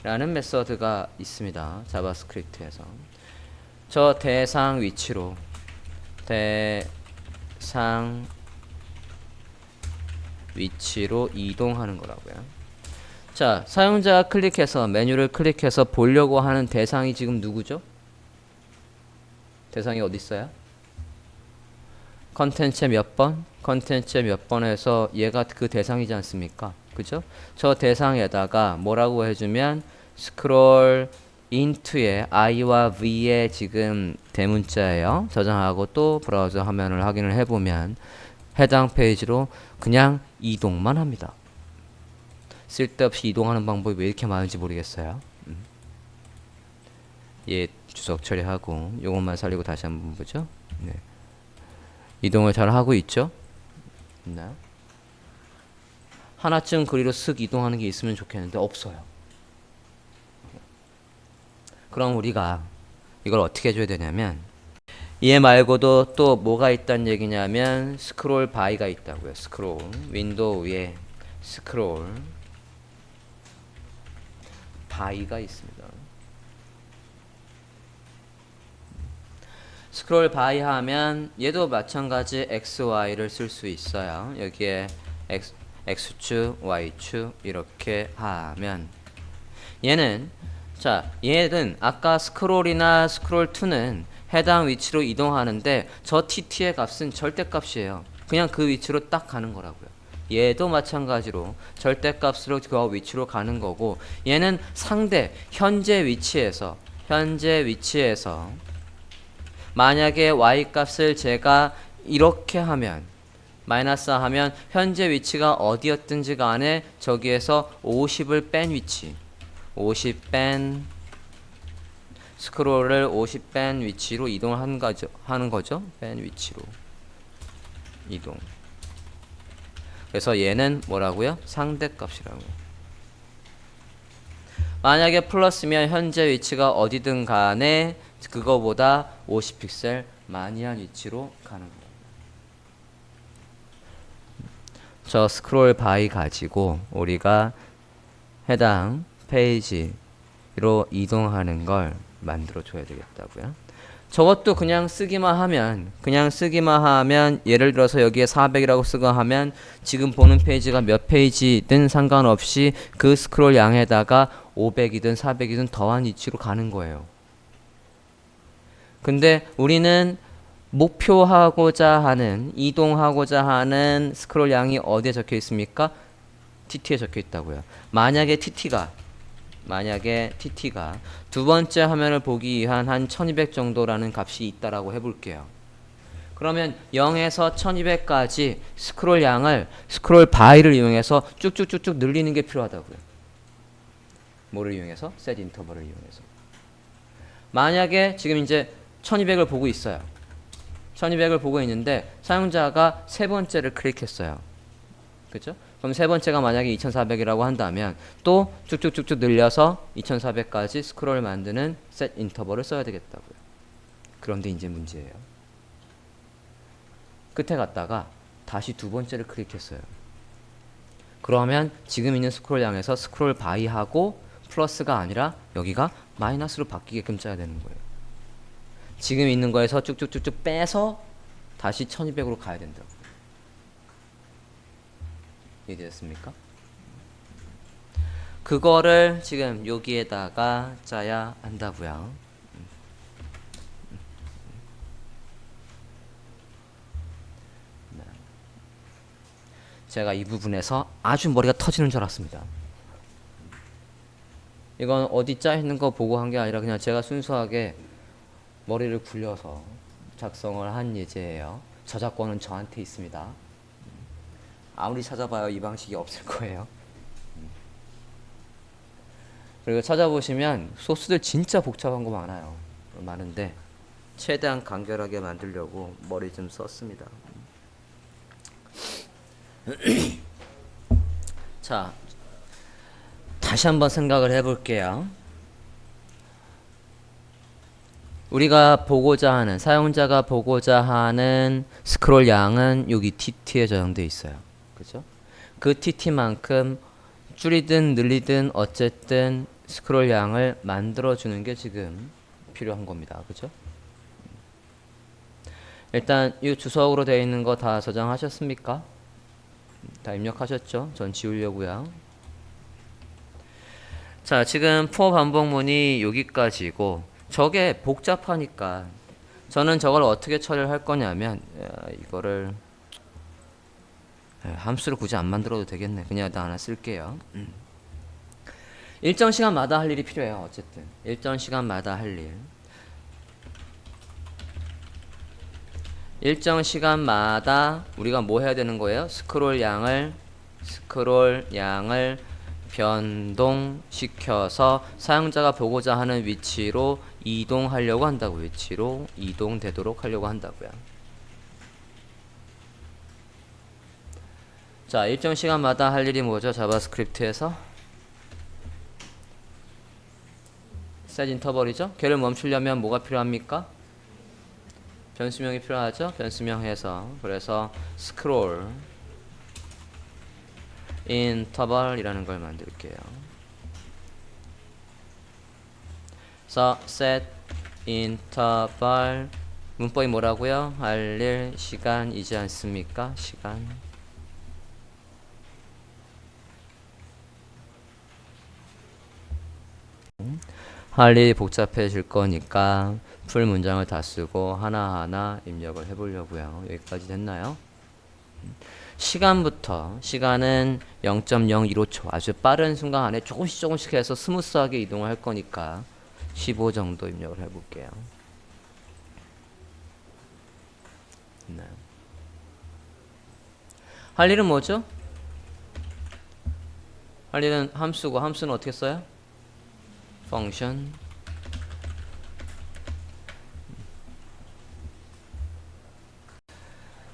라는 메서드가 있습니다. 자바스크립트에서 저 대상 위치로 이동하는 거라고요. 자, 사용자가 클릭해서 메뉴를 클릭해서 보려고 하는 대상이 지금 누구죠? 대상이 어디 있어요? 컨텐츠의 몇 번? 컨텐츠의 몇 번에서 얘가 그 대상이지 않습니까? 그죠? 저 대상에다가 뭐라고 해주면 스크롤 into의 i와 v의 지금 대문자예요. 저장하고 또 브라우저 화면을 확인을 해보면 해당 페이지로 그냥 이동만 합니다. 쓸데없이 이동하는 방법이 왜 이렇게 많은지 모르겠어요. 얘 주석 처리하고 요것만 살리고 다시 한번 보죠. 네. 이동을 잘 하고 있죠? 있나요? 하나쯤 그리로 쓱 이동하는 게 있으면 좋겠는데 없어요. 그럼 우리가 이걸 어떻게 해줘야 되냐면 얘 말고도 또 뭐가 있단 얘기냐면 스크롤 바이가 있다고요. 스크롤 윈도우에 스크롤 바이가 있습니다. 스크롤 바이 하면 얘도 마찬가지 XY를 쓸 수 있어요. 여기에 X축, Y축 이렇게 하면 얘는 아까 스크롤이나 스크롤2는 해당 위치로 이동하는데 저 TT의 값은 절대값이에요. 그냥 그 위치로 딱 가는 거라고요. 얘도 마찬가지로 절대값으로 그 위치로 가는 거고 얘는 현재 위치에서 만약에 y값을 제가 이렇게 하면 마이너스 하면 현재 위치가 어디였든지 간에 저기에서 50을 뺀 위치. 50 뺀 스크롤을 50 뺀 위치로 이동을 하는 거죠. 뺀 위치로 이동. 그래서 얘는 뭐라고요? 상대값이라고. 만약에 플러스면 현재 위치가 어디든 간에 그거보다 50픽셀 많이 한 위치로 가는 거예요. 저 스크롤 바이 가지고 우리가 해당 페이지로 이동하는 걸 만들어 줘야 되겠다고요. 저것도 그냥 쓰기만 하면 예를 들어서 여기에 400이라고 쓰고 하면 지금 보는 페이지가 몇 페이지든 상관없이 그 스크롤 양에다가 500이든 400이든 더한 위치로 가는 거예요. 근데 우리는 목표하고자 하는, 이동하고자 하는 스크롤 양이 어디에 적혀 있습니까? TT에 적혀 있다고요. 만약에 TT가 두 번째 화면을 보기 위한 한 1200 정도라는 값이 있다라고 해볼게요. 그러면 0에서 1200까지 스크롤 양을 스크롤 바이를 이용해서 쭉쭉쭉쭉 늘리는 게 필요하다고요. 뭐를 이용해서? 셋 인터벌을 이용해서. 만약에 지금 이제 1200을 보고 있어요. 1200을 보고 있는데 사용자가 세 번째를 클릭했어요. 그죠? 그럼 세 번째가 만약에 2400이라고 한다면 또 쭉쭉쭉쭉 늘려서 2400까지 스크롤을 만드는 셋 인터벌을 써야 되겠다고요. 그런데 이제 문제예요. 끝에 갔다가 다시 두 번째를 클릭했어요. 그러면 지금 있는 스크롤 양에서 스크롤 바이하고 플러스가 아니라 여기가 마이너스로 바뀌게끔 짜야 되는 거예요. 지금 있는 거에서 쭉쭉쭉쭉 빼서 다시 1200으로 가야 된다고. 이해되셨습니까? 그거를 지금 여기에다가 짜야 한다고요. 제가 이 부분에서 아주 머리가 터지는 줄 알았습니다. 이건 어디 짜 있는 거 보고 한 게 아니라 그냥 제가 순수하게 머리를 굴려서 작성을 한 예제예요. 저작권은 저한테 있습니다. 아무리 찾아봐요 이 방식이 없을 거예요. 그리고 찾아보시면 소스들 진짜 복잡한 거 많은데 최대한 간결하게 만들려고 머리 좀 썼습니다. 자, 다시 한번 생각을 해볼게요. 우리가 보고자 하는, 사용자가 보고자 하는 스크롤 양은 여기 TT에 저장되어 있어요. 그죠? 그 TT만큼 줄이든 늘리든 어쨌든 스크롤 양을 만들어주는 게 지금 필요한 겁니다. 그죠? 일단 이 주석으로 되어 있는 거 다 저장하셨습니까? 다 입력하셨죠? 전 지우려고요. 자, 지금 for 반복문이 여기까지고 저게 복잡하니까 저는 저걸 어떻게 처리를 할 거냐면 이거를 함수를 굳이 안 만들어도 되겠네. 그냥 일단 하나 쓸게요. 일정 시간마다 할 일이 필요해요. 어쨌든 일정 시간마다 할 일. 일정 시간마다 우리가 뭐 해야 되는 거예요? 스크롤 양을 변동시켜서 사용자가 보고자 하는 위치로 이동하려고 한다고. 위치로 이동되도록 하려고 한다고요. 자, 일정 시간마다 할 일이 뭐죠? 자바스크립트에서 set 인터벌이죠. 걔를 멈추려면 뭐가 필요합니까? 변수명이 필요하죠. 변수명 해서 그래서 scroll interval이라는 걸 만들게요. 그래서 set interval 문법이 뭐라고요? 할 일 시간이지 않습니까? 시간. 할 일이 복잡해질 거니까 풀 문장을 다 쓰고 하나하나 입력을 해보려고요. 여기까지 됐나요? 시간부터, 시간은 0.015초, 아주 빠른 순간 안에 조금씩 해서 스무스하게 이동을 할 거니까 15 정도 입력을 해볼게요. 네. 할 일은 뭐죠? 할 일은 함수고 함수는 어떻게 써요? function.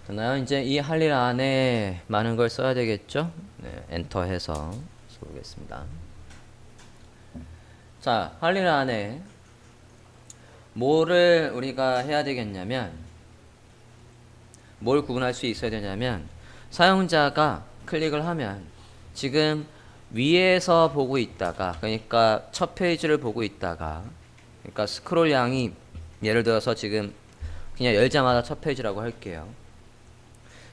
됐나요? 이제 이 할 일 안에 많은 걸 써야 되겠죠? 네, 엔터 해서 써보겠습니다. 자, 할 일 안에 뭐를 우리가 해야 되겠냐면, 뭘 구분할 수 있어야 되냐면, 사용자가 클릭을 하면 지금 위에서 보고 있다가, 그러니까 첫 페이지를 보고 있다가, 그러니까 스크롤 양이 예를 들어서 지금 그냥 열자마자 첫 페이지라고 할게요.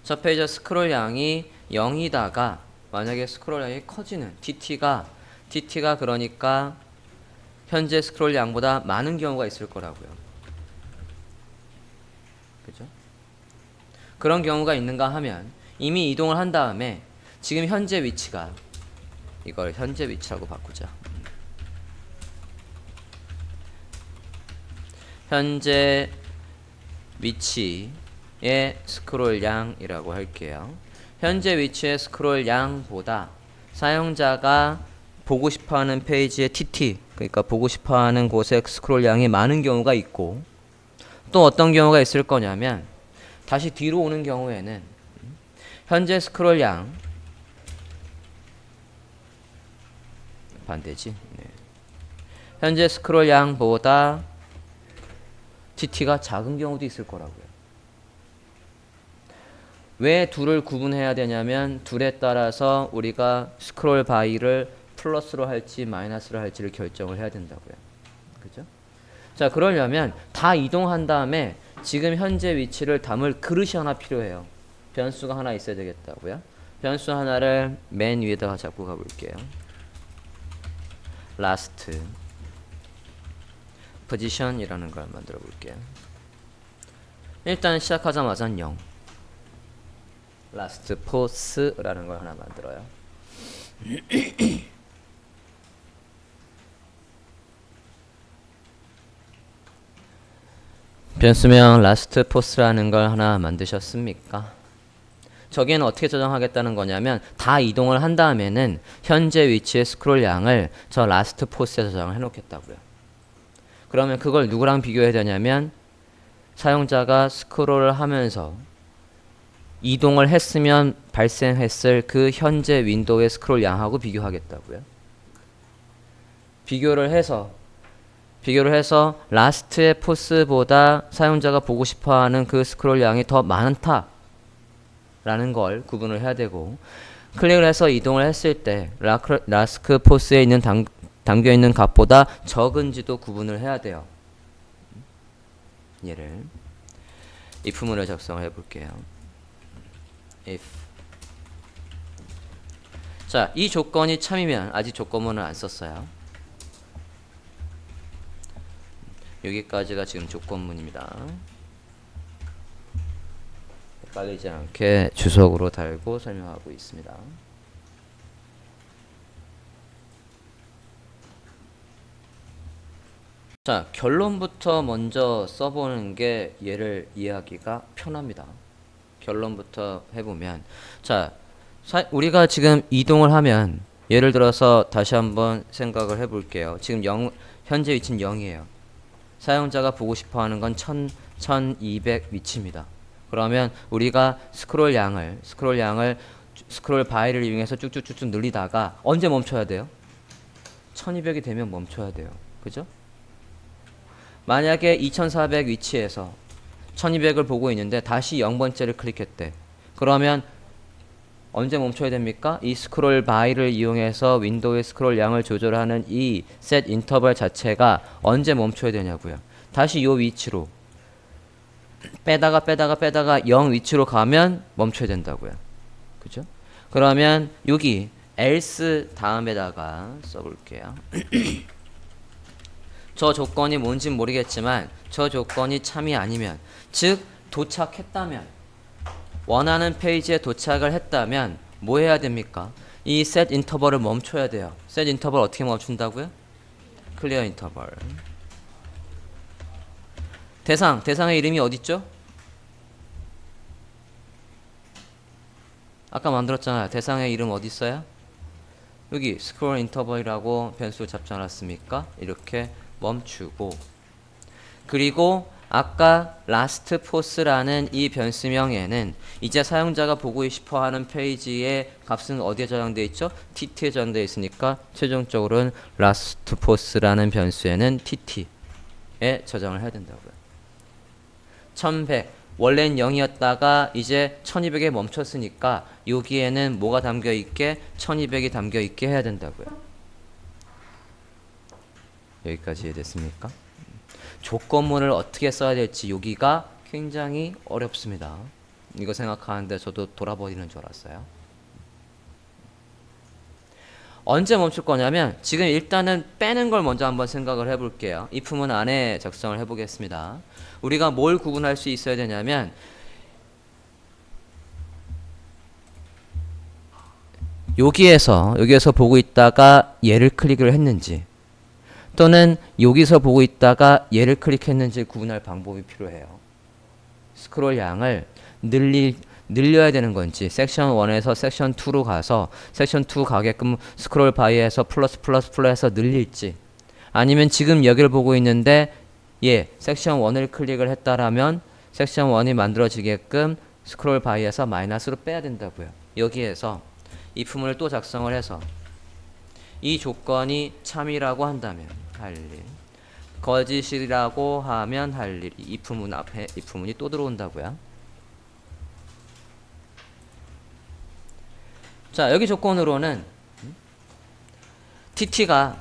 첫 페이지 스크롤 양이 0이다가 만약에 스크롤 양이 커지는 TT가 그러니까 현재 스크롤 양보다 많은 경우가 있을 거라고요. 그죠? 그런 경우가 있는가 하면 이미 이동을 한 다음에 지금 현재 위치가, 이걸 현재 위치라고 바꾸자. 현재 위치의 스크롤 양이라고 할게요. 현재 위치의 스크롤 양보다 사용자가 보고 싶어하는 페이지의 TT, 그러니까 보고 싶어하는 곳의 스크롤 양이 많은 경우가 있고, 또 어떤 경우가 있을 거냐면 다시 뒤로 오는 경우에는 현재 스크롤 양 반대지. 네. 현재 스크롤 양보다 TT가 작은 경우도 있을 거라고요. 왜 둘을 구분해야 되냐면 둘에 따라서 우리가 스크롤 바이를 플러스로 할지 마이너스로 할지를 결정을 해야 된다고요. 그죠? 자, 그러려면 다 이동한 다음에 지금 현재 위치를 담을 그릇이 하나 필요해요. 변수가 하나 있어야 되겠다고요. 변수 하나를 맨 위에다가 잡고 가볼게요. last position이라는 걸 만들어 볼게요. 일단 시작하자마자 0. last pose라는 걸 하나 만들어요. 변수명 last pose라는 걸 하나 만드셨습니까? 저기에는 어떻게 저장하겠다는 거냐면 다 이동을 한 다음에는 현재 위치의 스크롤 양을 저 last pose에 저장을 해놓겠다고요. 그러면 그걸 누구랑 비교해야 되냐면 사용자가 스크롤을 하면서 이동을 했으면 발생했을 그 현재 윈도우의 스크롤 양하고 비교하겠다고요. 비교를 해서 라스트의 포스보다 사용자가 보고 싶어하는 그 스크롤 양이 더 많다라는 걸 구분을 해야 되고, 클릭을 해서 이동을 했을 때 라스트 포스에 있는 담겨 있는 값보다 적은지도 구분을 해야 돼요. 얘를 if문을 작성을 해볼게요. if. 자, 이 조건이 참이면, 아직 조건문을 안 썼어요. 여기까지가 지금 조건문입니다. 헷갈리지 않게 주석으로 달고 설명하고 있습니다. 자, 결론부터 먼저 써보는 게 얘를 이해하기가 편합니다. 결론부터 해보면, 자, 우리가 지금 이동을 하면 예를 들어서 다시 한번 생각을 해볼게요. 지금 현재 위치는 0이에요. 사용자가 보고 싶어하는 건 1200 위치입니다. 그러면 우리가 스크롤 바이를 이용해서 쭉쭉쭉쭉 늘리다가 언제 멈춰야 돼요? 1200이 되면 멈춰야 돼요. 그죠? 만약에 2400 위치에서 1200을 보고 있는데 다시 0번째를 클릭했대. 그러면 언제 멈춰야 됩니까? 이 스크롤 바이를 이용해서 윈도우의 스크롤 양을 조절하는 이 set 인터벌 자체가 언제 멈춰야 되냐고요. 다시 요 위치로 빼다가 0 위치로 가면 멈춰야 된다고요. 그죠? 그러면 여기 else 다음에다가 써볼게요. 저 조건이 뭔진 모르겠지만 저 조건이 참이 아니면, 즉 도착했다면, 원하는 페이지에 도착을 했다면 뭐 해야 됩니까? 이 set 인터벌을 멈춰야 돼요. set 인터벌 어떻게 멈춘다고요? clear 인터벌. 대상의 이름이 어딨죠? 아까 만들었잖아요. 대상의 이름 어디 있어요? 여기 스크롤 인터벌이라고 변수 잡지 않았습니까? 이렇게 멈추고, 그리고 아까 last post라는 이 변수명에는 이제 사용자가 보고 싶어하는 페이지의 값은 어디에 저장되어 있죠? tt에 저장되어 있으니까 최종적으로는 last post라는 변수에는 tt에 저장을 해야 된다고요. 1100 원래는 0이었다가 이제 1200에 멈췄으니까 여기에는 뭐가 담겨 있게? 1200이 담겨 있게 해야 된다고요. 여기까지 이해됐습니까? 조건문을 어떻게 써야 될지 여기가 굉장히 어렵습니다. 이거 생각하는데 저도 돌아버리는 줄 알았어요. 언제 멈출 거냐면 지금 일단은 빼는 걸 먼저 한번 생각을 해볼게요. if문 안에 작성을 해보겠습니다. 우리가 뭘 구분할 수 있어야 되냐면 여기에서 보고 있다가 얘를 클릭을 했는지 또는 여기서 보고 있다가 얘를 클릭했는지 구분할 방법이 필요해요. 스크롤 양을 늘려야 되는 건지 섹션 1에서 섹션 2로 가서 섹션 2 가게끔 스크롤 바이에서 플러스 늘릴지, 아니면 지금 여기를 보고 있는데 섹션 1을 클릭을 했다라면 섹션 1이 만들어지게끔 스크롤 바이에서 마이너스로 빼야 된다고요. 여기에서 if문을 또 작성을 해서 이 조건이 참이라고 한다면 할 일, 거짓이라고 하면 할 일, if문 앞에 if문이 또 들어온다고요. 자, 여기 조건으로는 TT가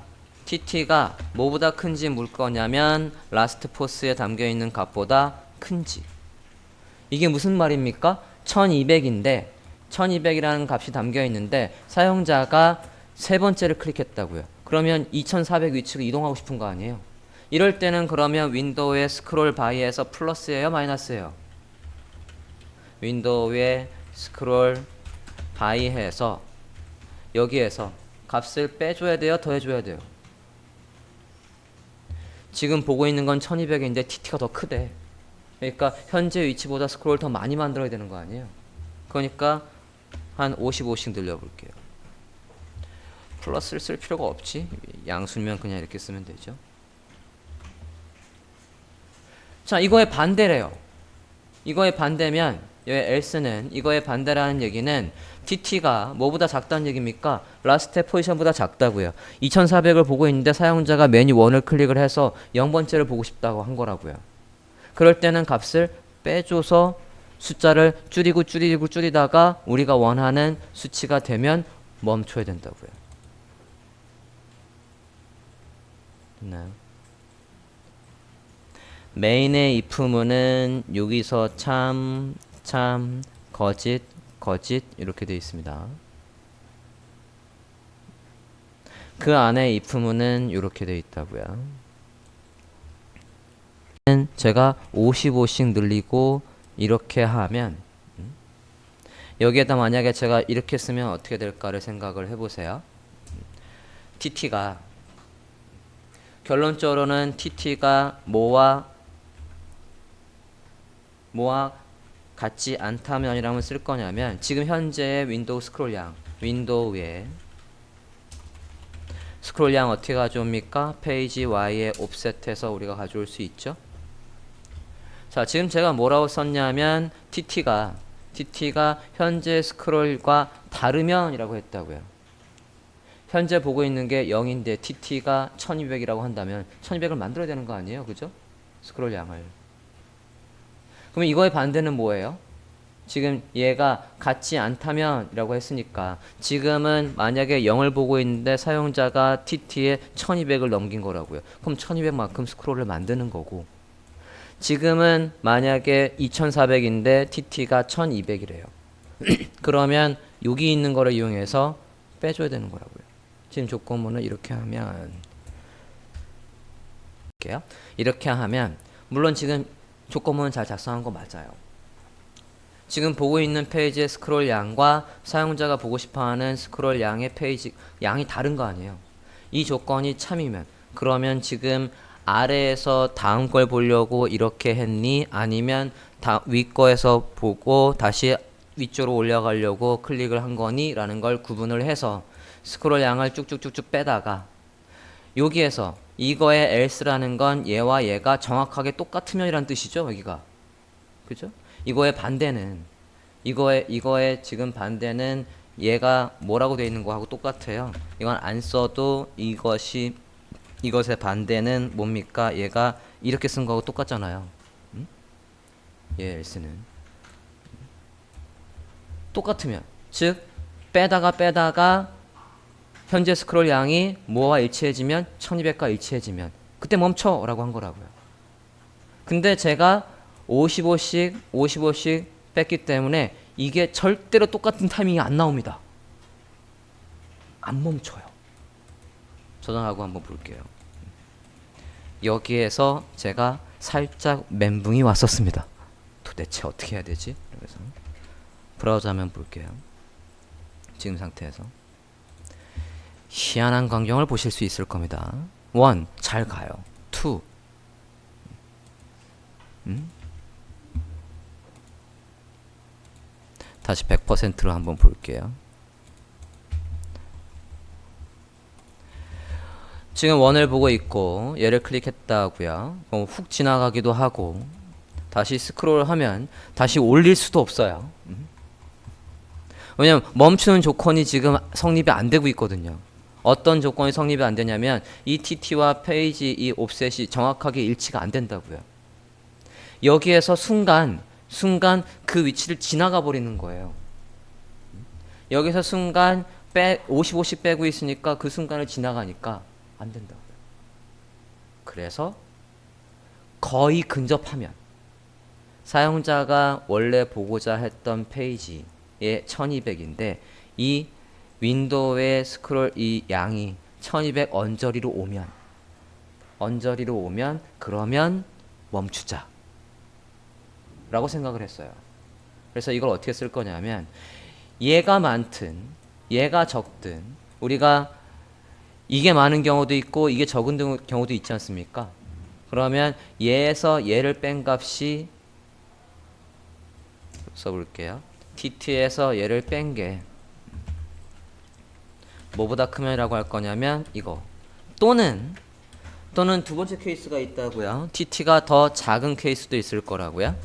뭐보다 큰지 물 거냐면 라스트 포스에 담겨 있는 값보다 큰지. 이게 무슨 말입니까? 1200인데 1200이라는 값이 담겨 있는데 사용자가 세 번째를 클릭했다고요. 그러면 2400 위치로 이동하고 싶은 거 아니에요? 이럴 때는 그러면 윈도우의 스크롤 바이에서 플러스예요, 마이너스예요? 윈도우의 스크롤 바이해서 여기에서 값을 빼줘야 돼요, 더해줘야 돼요? 지금 보고 있는 건 1200인데 TT가 더 크대. 그러니까 현재 위치보다 스크롤 더 많이 만들어야 되는 거 아니에요? 그러니까 한 55씩 늘려볼게요. 플러스를 쓸 필요가 없지. 양수면 그냥 이렇게 쓰면 되죠. 자, 이거의 반대래요. 이거의 반대면 여기 else는 이거의 반대라는 얘기는 TT가 뭐보다 작다는 얘기입니까? 라스트 포지션보다 작다고요. 2400을 보고 있는데 사용자가 메뉴 1을 클릭을 해서 0번째를 보고 싶다고 한 거라고요. 그럴 때는 값을 빼줘서 숫자를 줄이다가 우리가 원하는 수치가 되면 멈춰야 된다고요. 됐나요? 메인의 if문은 여기서 참, 거짓 이렇게 되어 있습니다. 그 안에 if문은 이렇게 되어 있다고요. 제가 55씩 늘리고 이렇게 하면 여기에다 만약에 제가 이렇게 쓰면 어떻게 될까를 생각을 해보세요. TT가 결론적으로는 TT가 뭐와 같지 않다면이라면 쓸 거냐면 지금 현재의 윈도우 스크롤 양, 윈도우의 스크롤 양 어떻게 가져옵니까? 페이지 Y에 옵셋해서 우리가 가져올 수 있죠. 자, 지금 제가 뭐라고 썼냐면 TT가 현재 스크롤과 다르면 이라고 했다고요. 현재 보고 있는 게 0인데 TT가 1200이라고 한다면 1200을 만들어야 되는 거 아니에요? 그죠? 스크롤 양을. 그럼 이거의 반대는 뭐예요? 지금 얘가 같지 않다면 이라고 했으니까 지금은 만약에 0을 보고 있는데 사용자가 TT에 1200을 넘긴 거라고요. 그럼 1200만큼 스크롤을 만드는 거고, 지금은 만약에 2400인데 TT가 1200이래요. 그러면 여기 있는 거를 이용해서 빼줘야 되는 거라고요. 지금 조건문을 이렇게 하면 이렇게 하면 물론 지금 조건문은 잘 작성한 거 맞아요. 지금 보고 있는 페이지의 스크롤 양과 사용자가 보고 싶어하는 스크롤 양의 페이지 양이 다른 거 아니에요. 이 조건이 참이면 그러면 지금 아래에서 다음 걸 보려고 이렇게 했니? 아니면 위 거에서 보고 다시 위쪽으로 올라가려고 클릭을 한 거니? 라는 걸 구분을 해서 스크롤 양을 쭉쭉쭉쭉 빼다가 여기에서 이거의 else라는 건 얘와 얘가 정확하게 똑같으면 이란 뜻이죠. 여기가. 그죠? 이거의 반대는 이거의 지금 반대는 얘가 뭐라고 되어 있는 거하고 똑같아요. 이건 안 써도 이것의 반대는 뭡니까? 얘가 이렇게 쓴 거하고 똑같잖아요. 얘 else는 똑같으면, 즉 빼다가 현재 스크롤 양이 뭐와 일치해지면 1200과 일치해지면 그때 멈춰 라고 한 거라고요. 근데 제가 55씩 뺐기 때문에 이게 절대로 똑같은 타이밍이 안 나옵니다. 안 멈춰요. 저장하고 한번 볼게요. 여기에서 제가 살짝 멘붕이 왔었습니다. 도대체 어떻게 해야 되지? 그래서 브라우저 화면 볼게요. 지금 상태에서 희한한 광경을 보실 수 있을 겁니다. 1. 잘 가요. 2. 다시 100%로 한번 볼게요. 지금 1을 보고 있고 얘를 클릭했다고요. 훅 지나가기도 하고 다시 스크롤하면 다시 올릴 수도 없어요. 왜냐면 멈추는 조건이 지금 성립이 안 되고 있거든요. 어떤 조건이 성립이 안 되냐면 이 TT와 페이지 이 옵셋이 정확하게 일치가 안 된다고요. 여기에서 순간 그 위치를 지나가 버리는 거예요. 여기서 순간 55씩 빼고 있으니까 그 순간을 지나가니까 안 된다고요. 그래서 거의 근접하면 사용자가 원래 보고자 했던 페이지의 1200인데 이 윈도우의 스크롤 이 양이 1200 언저리로 오면 그러면 멈추자 라고 생각을 했어요. 그래서 이걸 어떻게 쓸 거냐면 얘가 많든 얘가 적든 우리가 이게 많은 경우도 있고 이게 적은 경우도 있지 않습니까? 그러면 얘에서 얘를 뺀 값이 써볼게요. TT에서 얘를 뺀 게 뭐보다 크면이라고 할 거냐면 이거 또는 두 번째 케이스가 있다고요. TT가 더 작은 케이스도 있을 거라고요.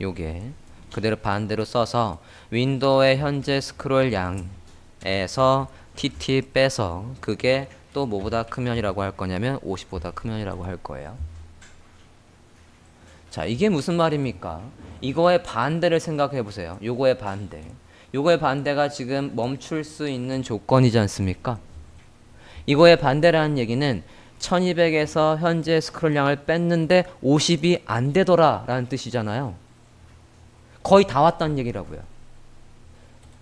요게 그대로 반대로 써서 윈도우의 현재 스크롤 양에서 TT 빼서 그게 또 뭐보다 크면이라고 할 거냐면 50보다 크면이라고 할 거예요. 자, 이게 무슨 말입니까? 이거의 반대를 생각해 보세요. 요거의 반대가 지금 멈출 수 있는 조건이지 않습니까? 이거의 반대라는 얘기는 1200에서 현재 스크롤량을 뺐는데 50이 안 되더라 라는 뜻이잖아요. 거의 다 왔다는 얘기라고요.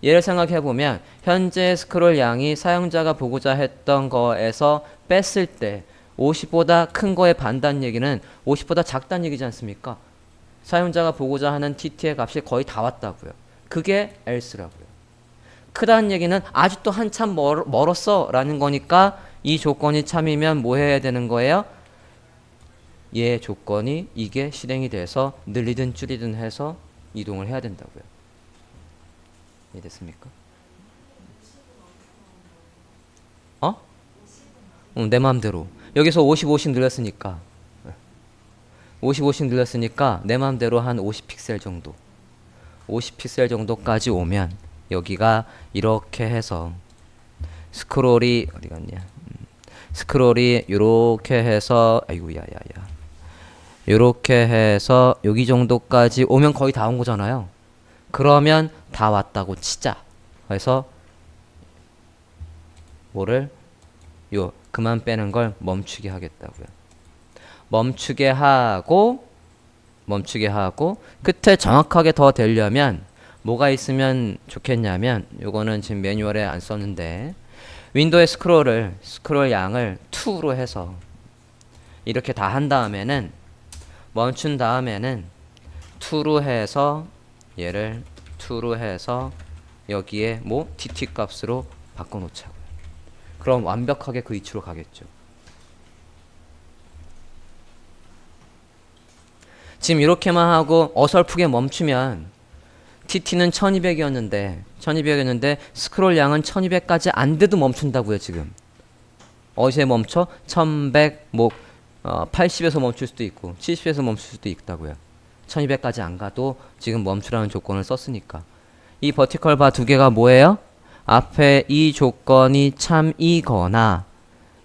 얘를 생각해 보면 현재 스크롤 양이 사용자가 보고자 했던 거에서 뺐을 때 50보다 큰 거에 반다는 얘기는 50보다 작다는 얘기지 않습니까? 사용자가 보고자 하는 TT의 값이 거의 다 왔다고요. 그게 else라고요. 크다는 얘기는 아직도 한참 멀었어 라는 거니까 이 조건이 참이면 뭐 해야 되는 거예요? 얘 조건이 이게 실행이 돼서 늘리든 줄이든 해서 이동을 해야 된다고요. 이해됐습니까? 내 마음대로. 여기서 50씩 늘렸으니까 50씩 늘렸으니까 내 마음대로 한 50픽셀 정도 50픽셀 정도까지 오면 여기가 이렇게 해서 스크롤이 어디 갔냐? 스크롤이 요렇게 해서 아이고 야야야 요렇게 해서 여기 정도까지 오면 거의 다 온 거잖아요. 그러면 다 왔다고 치자. 그래서 뭐를 그만 빼는 걸 멈추게 하겠다고요. 멈추게 하고 끝에 정확하게 더 되려면 뭐가 있으면 좋겠냐면 요거는 지금 매뉴얼에 안 썼는데 윈도우의 스크롤 양을 2로 해서 이렇게 다 한 다음에는 멈춘 다음에는 2로 해서 얘를 2로 해서 여기에 뭐 TT 값으로 바꿔놓자고요. 그럼 완벽하게 그 위치로 가겠죠. 지금 이렇게만 하고 어설프게 멈추면 TT는 1200이었는데 스크롤 양은 1200까지 안 돼도 멈춘다고요, 지금. 어디에 멈춰? 1100, 80에서 멈출 수도 있고 70에서 멈출 수도 있다고요. 1200까지 안 가도 지금 멈추라는 조건을 썼으니까. 이 버티컬 바 두 개가 뭐예요? 앞에 이 조건이 참이거나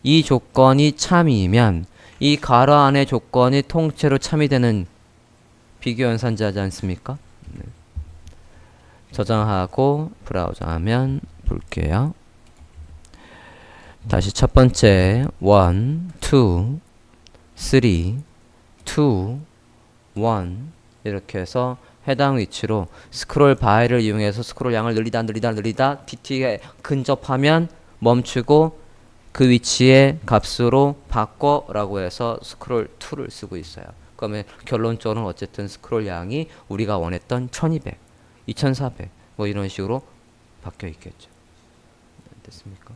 이 조건이 참이면 이 가로 안의 조건이 통째로 참이 되는 비교 연산자지 않습니까? 네. 저장하고 브라우저 하면 볼게요. 다시 첫 번째 1, 2, 3, 2, 1 이렇게 해서 해당 위치로 스크롤 바를 이용해서 스크롤 양을 늘리다 TT에 근접하면 멈추고 그 위치의 값으로 바꿔라고 해서 스크롤 2를 쓰고 있어요. 그러면 결론적으로는 어쨌든 스크롤 양이 우리가 원했던 1200, 2400 뭐 이런 식으로 바뀌어 있겠죠. 됐습니까?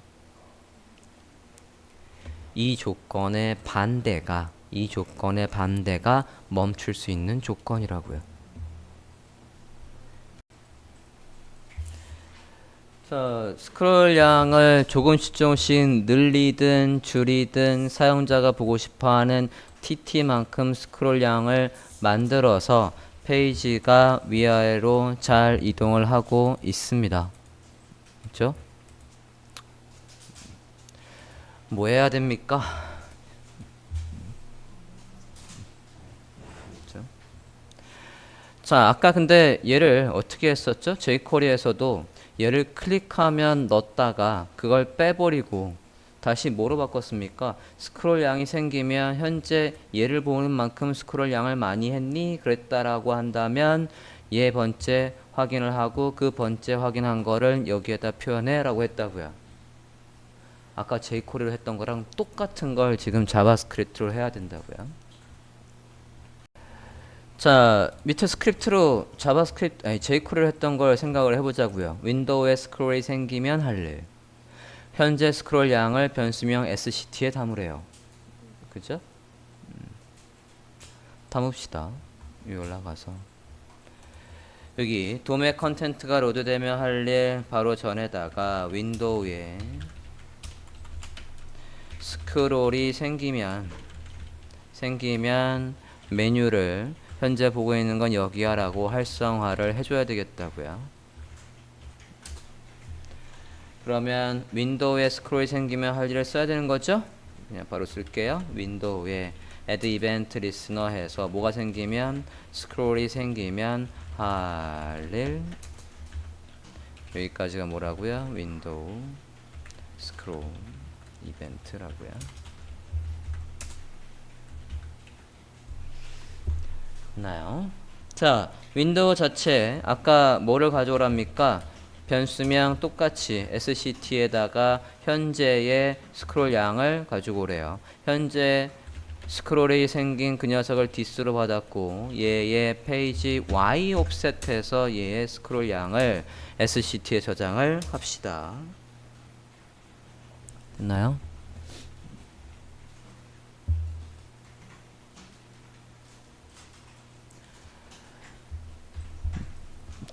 이 조건의 반대가 멈출 수 있는 조건이라고요. 자, 스크롤 양을 조금씩 늘리든 줄이든 사용자가 보고 싶어하는 TT만큼 스크롤 양을 만들어서 페이지가 위아래로 잘 이동을 하고 있습니다. 그렇죠? 뭐 해야 됩니까? 그렇죠? 자, 아까 근데 얘를 어떻게 했었죠? jQuery에서도 얘를 클릭하면 넣었다가 그걸 빼버리고 다시 뭐로 바꿨습니까? 스크롤 양이 생기면 현재 얘를 보는 만큼 스크롤 양을 많이 했니? 그랬다라고 한다면 얘 번째 확인을 하고 그 번째 확인한 거를 여기에다 표현해 라고 했다고요. 아까 jQuery로 했던 거랑 똑같은 걸 지금 자바스크립트로 해야 된다고요. 자, 밑에 스크립트로 jQuery를 했던 걸 생각을 해보자고요. 윈도우에 스크롤이 생기면 할 일. 현재 스크롤 양을 변수명 sct에 담으래요. 그죠? 담읍시다. 여기 올라가서. 여기 도매 컨텐트가 로드되면 할 일 바로 전에다가 윈도우에 스크롤이 생기면 메뉴를 현재 보고 있는 건 여기야 라고 활성화를 해줘야 되겠다고요. 그러면 윈도우에 스크롤이 생기면 할 일을 써야 되는 거죠? 그냥 바로 쓸게요. 윈도우에 add event listener 해서 뭐가 생기면 스크롤이 생기면 할 일 여기까지가 뭐라고요? 윈도우 스크롤 이벤트라고요. 나요. 자, 윈도우 자체 아까 뭐를 가져오랍니까? 변수명 똑같이 sct에다가 현재의 스크롤 양을 가지고 오래요. 현재 스크롤이 생긴 그 녀석을 디스로 받았고 얘의 페이지 y 옵셋해서 얘의 스크롤 양을 sct에 저장을 합시다. 됐나요?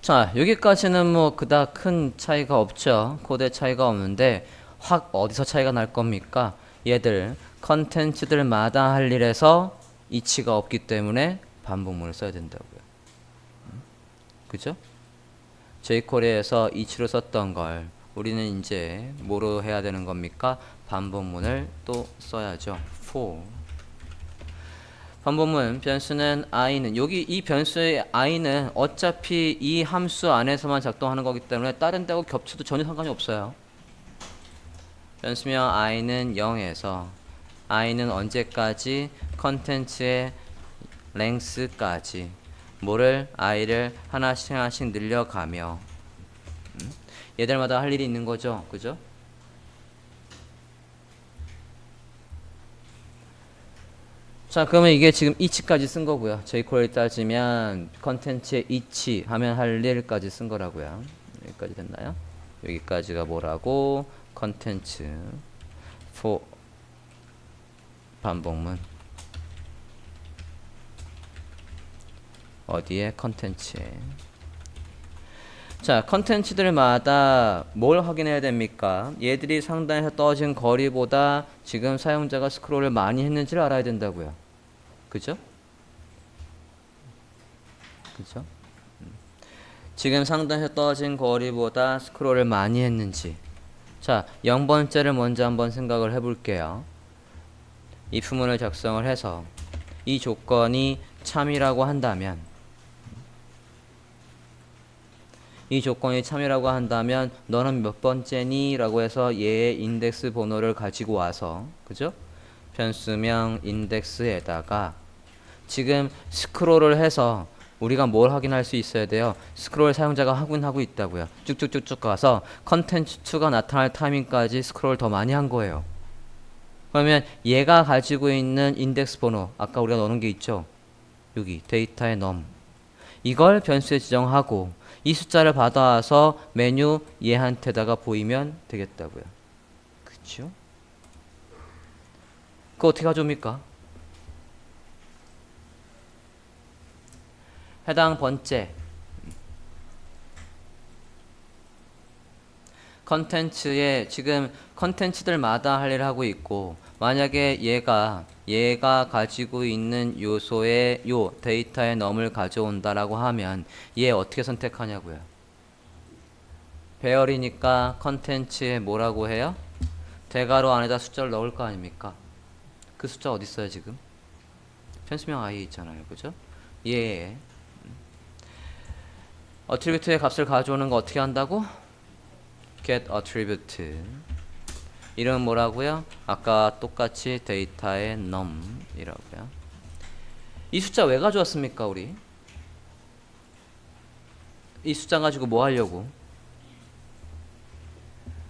자, 여기까지는 뭐 그닥 큰 차이가 없죠. 코드의 차이가 없는데 확 어디서 차이가 날 겁니까? 얘들 컨텐츠들마다 할 일에서 이치가 없기 때문에 반복문을 써야 된다고요. 그죠? jQuery에서 이치로 썼던 걸 우리는 이제 뭐로 해야 되는 겁니까? 반복문을 또 써야죠. for 반복문 변수는 i는 여기 이 변수의 i는 어차피 이 함수 안에서만 작동하는 거기 때문에 다른 데하고 겹쳐도 전혀 상관이 없어요. 변수명 i는 0에서 i는 언제까지 컨텐츠의 length까지 뭐를 i를 하나씩 늘려가며 얘들마다 할 일이 있는 거죠. 그죠? 자, 그러면 이게 지금 이치까지 쓴 거고요. jQuery 따지면 컨텐츠의 이치 하면 할 일까지 쓴 거라고요. 여기까지 됐나요? 여기까지가 뭐라고? 컨텐츠 for 반복문 어디에? 컨텐츠에 자, 컨텐츠들마다 뭘 확인해야 됩니까? 얘들이 상단에서 떨어진 거리보다 지금 사용자가 스크롤을 많이 했는지를 알아야 된다고요. 그죠? 그죠? 지금 상단에서 떨어진 거리보다 스크롤을 많이 했는지. 자, 0번째를 먼저 한번 생각을 해볼게요. if문을 작성을 해서 이 조건이 참이라고 한다면 너는 몇 번째니? 라고 해서 얘의 인덱스 번호를 가지고 와서 그죠? 변수명 인덱스에다가 지금 스크롤을 해서 우리가 뭘 확인할 수 있어야 돼요? 스크롤 사용자가 확인하고 있다고요. 쭉쭉쭉쭉 가서 컨텐츠2가 나타날 타이밍까지 스크롤 더 많이 한 거예요. 그러면 얘가 가지고 있는 인덱스 번호, 아까 우리가 넣은 게 있죠? 여기 데이터의 num, 이걸 변수에 지정하고 이 숫자를 받아와서 메뉴 얘한테다가 보이면 되겠다고요. 그쵸? 그거 어떻게 가져옵니까? 해당 번째 컨텐츠에 지금 컨텐츠들마다 할 일을 하고 있고, 만약에 얘가 가지고 있는 요소의 요 데이터의 num을 가져온다라고 하면 얘 어떻게 선택하냐고요. 배열이니까 컨텐츠에 뭐라고 해요? 대괄호 안에다 숫자를 넣을 거 아닙니까? 그 숫자 어디 있어요 지금? 변수명 i 있잖아요, 그죠? 얘 어트리뷰트의 값을 가져오는 거 어떻게 한다고? get attribute. 이름은 뭐라고요? 아까 똑같이 데이터의 num 이라고요. 이 숫자 왜 가져왔습니까 우리? 이 숫자 가지고 뭐 하려고?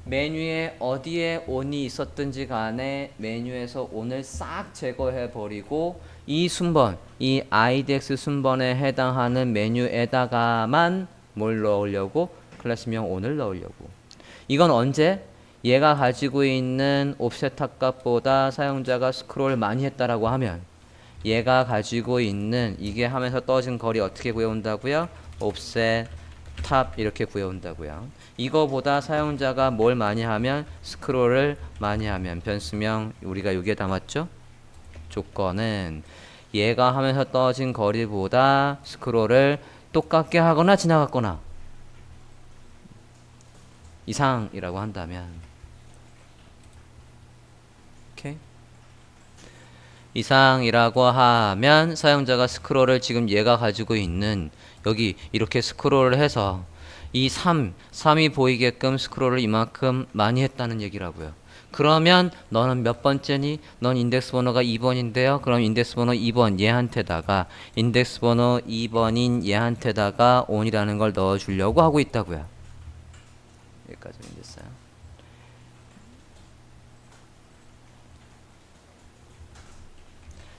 메뉴에 어디에 on이 있었든지 간에 메뉴에서 on을 싹 제거해 버리고 이 순번, 이 idx 순번에 해당하는 메뉴에다가만 뭘 넣으려고? 클래스명 on을 넣으려고. 이건 언제? 얘가 가지고 있는 옵셋 탑 값보다 사용자가 스크롤 많이 했다라고 하면 얘가 가지고 있는 이게 하면서 떨어진 거리 어떻게 구해온다고요? 옵셋 탑 이렇게 구해온다고요. 이거보다 사용자가 뭘 많이 하면 스크롤을 많이 하면 변수명 우리가 여기에 담았죠? 조건은 얘가 하면서 떨어진 거리보다 스크롤을 똑같게 하거나 지나갔거나 이상이라고 한다면 오케이? 이상이라고 하면 사용자가 스크롤을 지금 얘가 가지고 있는 여기 이렇게 스크롤을 해서 이 3이 보이게끔 스크롤을 이만큼 많이 했다는 얘기라고요. 그러면 너는 몇 번째니? 넌 인덱스 번호가 2번인데요. 그럼 인덱스 번호 2번 얘한테다가 인덱스 번호 2번인 얘한테다가 on이라는 걸 넣어주려고 하고 있다고요. 여기까지 됐어요.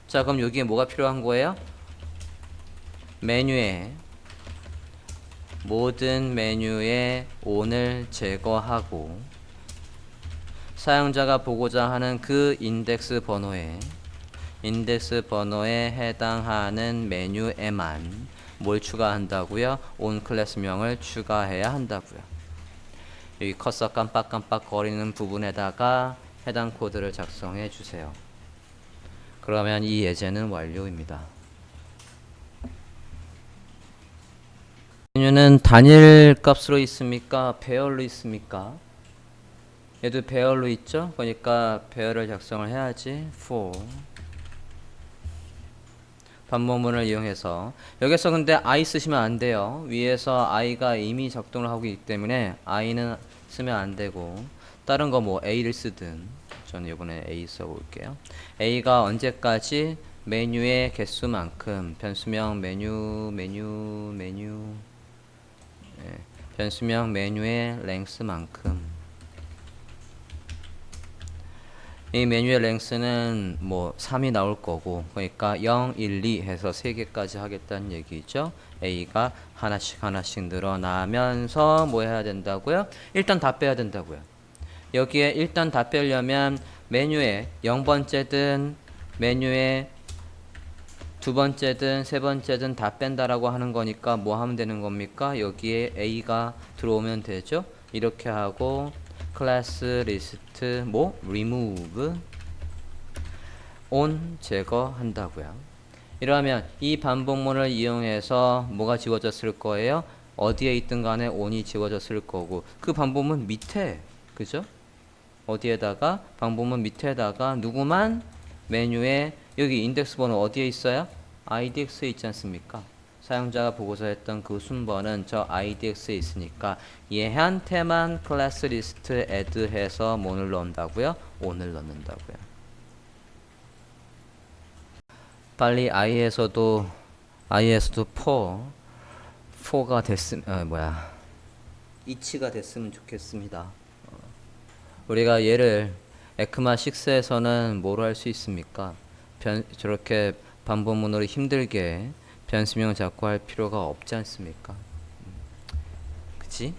자, 그럼 여기에 뭐가 필요한 거예요? 메뉴에 모든 메뉴에 on을 제거하고 사용자가 보고자 하는 그 인덱스 번호에 해당하는 메뉴에만 뭘 추가한다고요? on 클래스명을 추가해야 한다고요. 여기 커서 깜빡깜빡 거리는 부분에다가 해당 코드를 작성해 주세요. 그러면 이 예제는 완료입니다. 메뉴는 단일 값으로 있습니까? 배열로 있습니까? 얘도 배열로 있죠? 그러니까 배열을 작성을 해야지. for 반복문을 이용해서 여기서 근데 i 쓰시면 안 돼요. 위에서 i가 이미 작동을 하고 있기 때문에 i는 쓰면 안 되고 다른 거 뭐 a를 쓰든 저는 이번에 a 써볼게요. a가 언제까지? 메뉴의 개수만큼 변수명 메뉴 변수명 메뉴의 length만큼 이 메뉴의 length는 뭐 3이 나올 거고 그러니까 0, 1, 2 해서 3개까지 하겠다는 얘기죠. a가 하나씩 늘어나면서 뭐 해야 된다고요? 일단 다 빼야 된다고요. 여기에 일단 다 빼려면 메뉴에 0번째든 메뉴에 두 번째든 세 번째든 다 뺀다라고 하는 거니까 뭐 하면 되는 겁니까? 여기에 A가 들어오면 되죠. 이렇게 하고 클래스 리스트 뭐 remove on 제거한다고요. 이러면 이 반복문을 이용해서 뭐가 지워졌을 거예요? 어디에 있든 간에 on이 지워졌을 거고 그 반복문 밑에 그죠? 어디에다가 방법문 밑에다가 누구만 메뉴에 여기 인덱스 번호 어디에 있어요? IDX에 있지 않습니까? 사용자가 보고서 했던 그 순번은 저 IDX에 있으니까 얘한테만 클래스 리스트 add해서 뭐를 넣는다고요? on을 넣는다고요. 빨리 i에서도 4가 됐으면 이치가 됐으면 좋겠습니다. 우리가 얘를 에크마 6에서는 뭐로 할 수 있습니까? 저렇게 반복문으로 힘들게 변수명 잡고 할 필요가 없지 않습니까? 그치?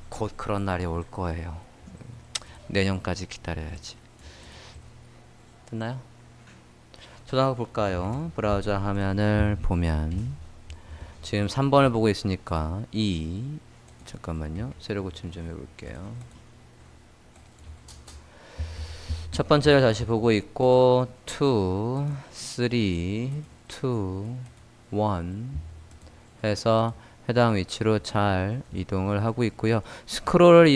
곧 그런 날이 올 거예요. 내년까지 기다려야지. 됐나요? 저장해 볼까요? 브라우저 화면을 보면 지금 3번을 보고 있으니까 잠깐만요. 세로 고침 좀 해볼게요. 첫 번째를 다시 보고 있고 2, 3, 2, 1 해서 해당 위치로 잘 이동을 하고 있고요. 스크롤을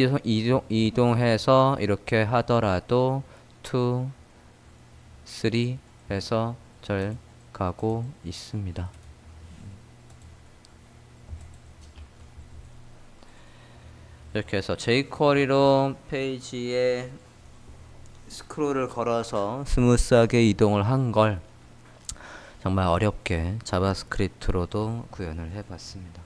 이동해서 이렇게 하더라도 2, 3 해서 잘 가고 있습니다. 이렇게 해서 jQuery로 페이지에 스크롤을 걸어서 스무스하게 이동을 한 걸 정말 어렵게 자바스크립트로도 구현을 해봤습니다.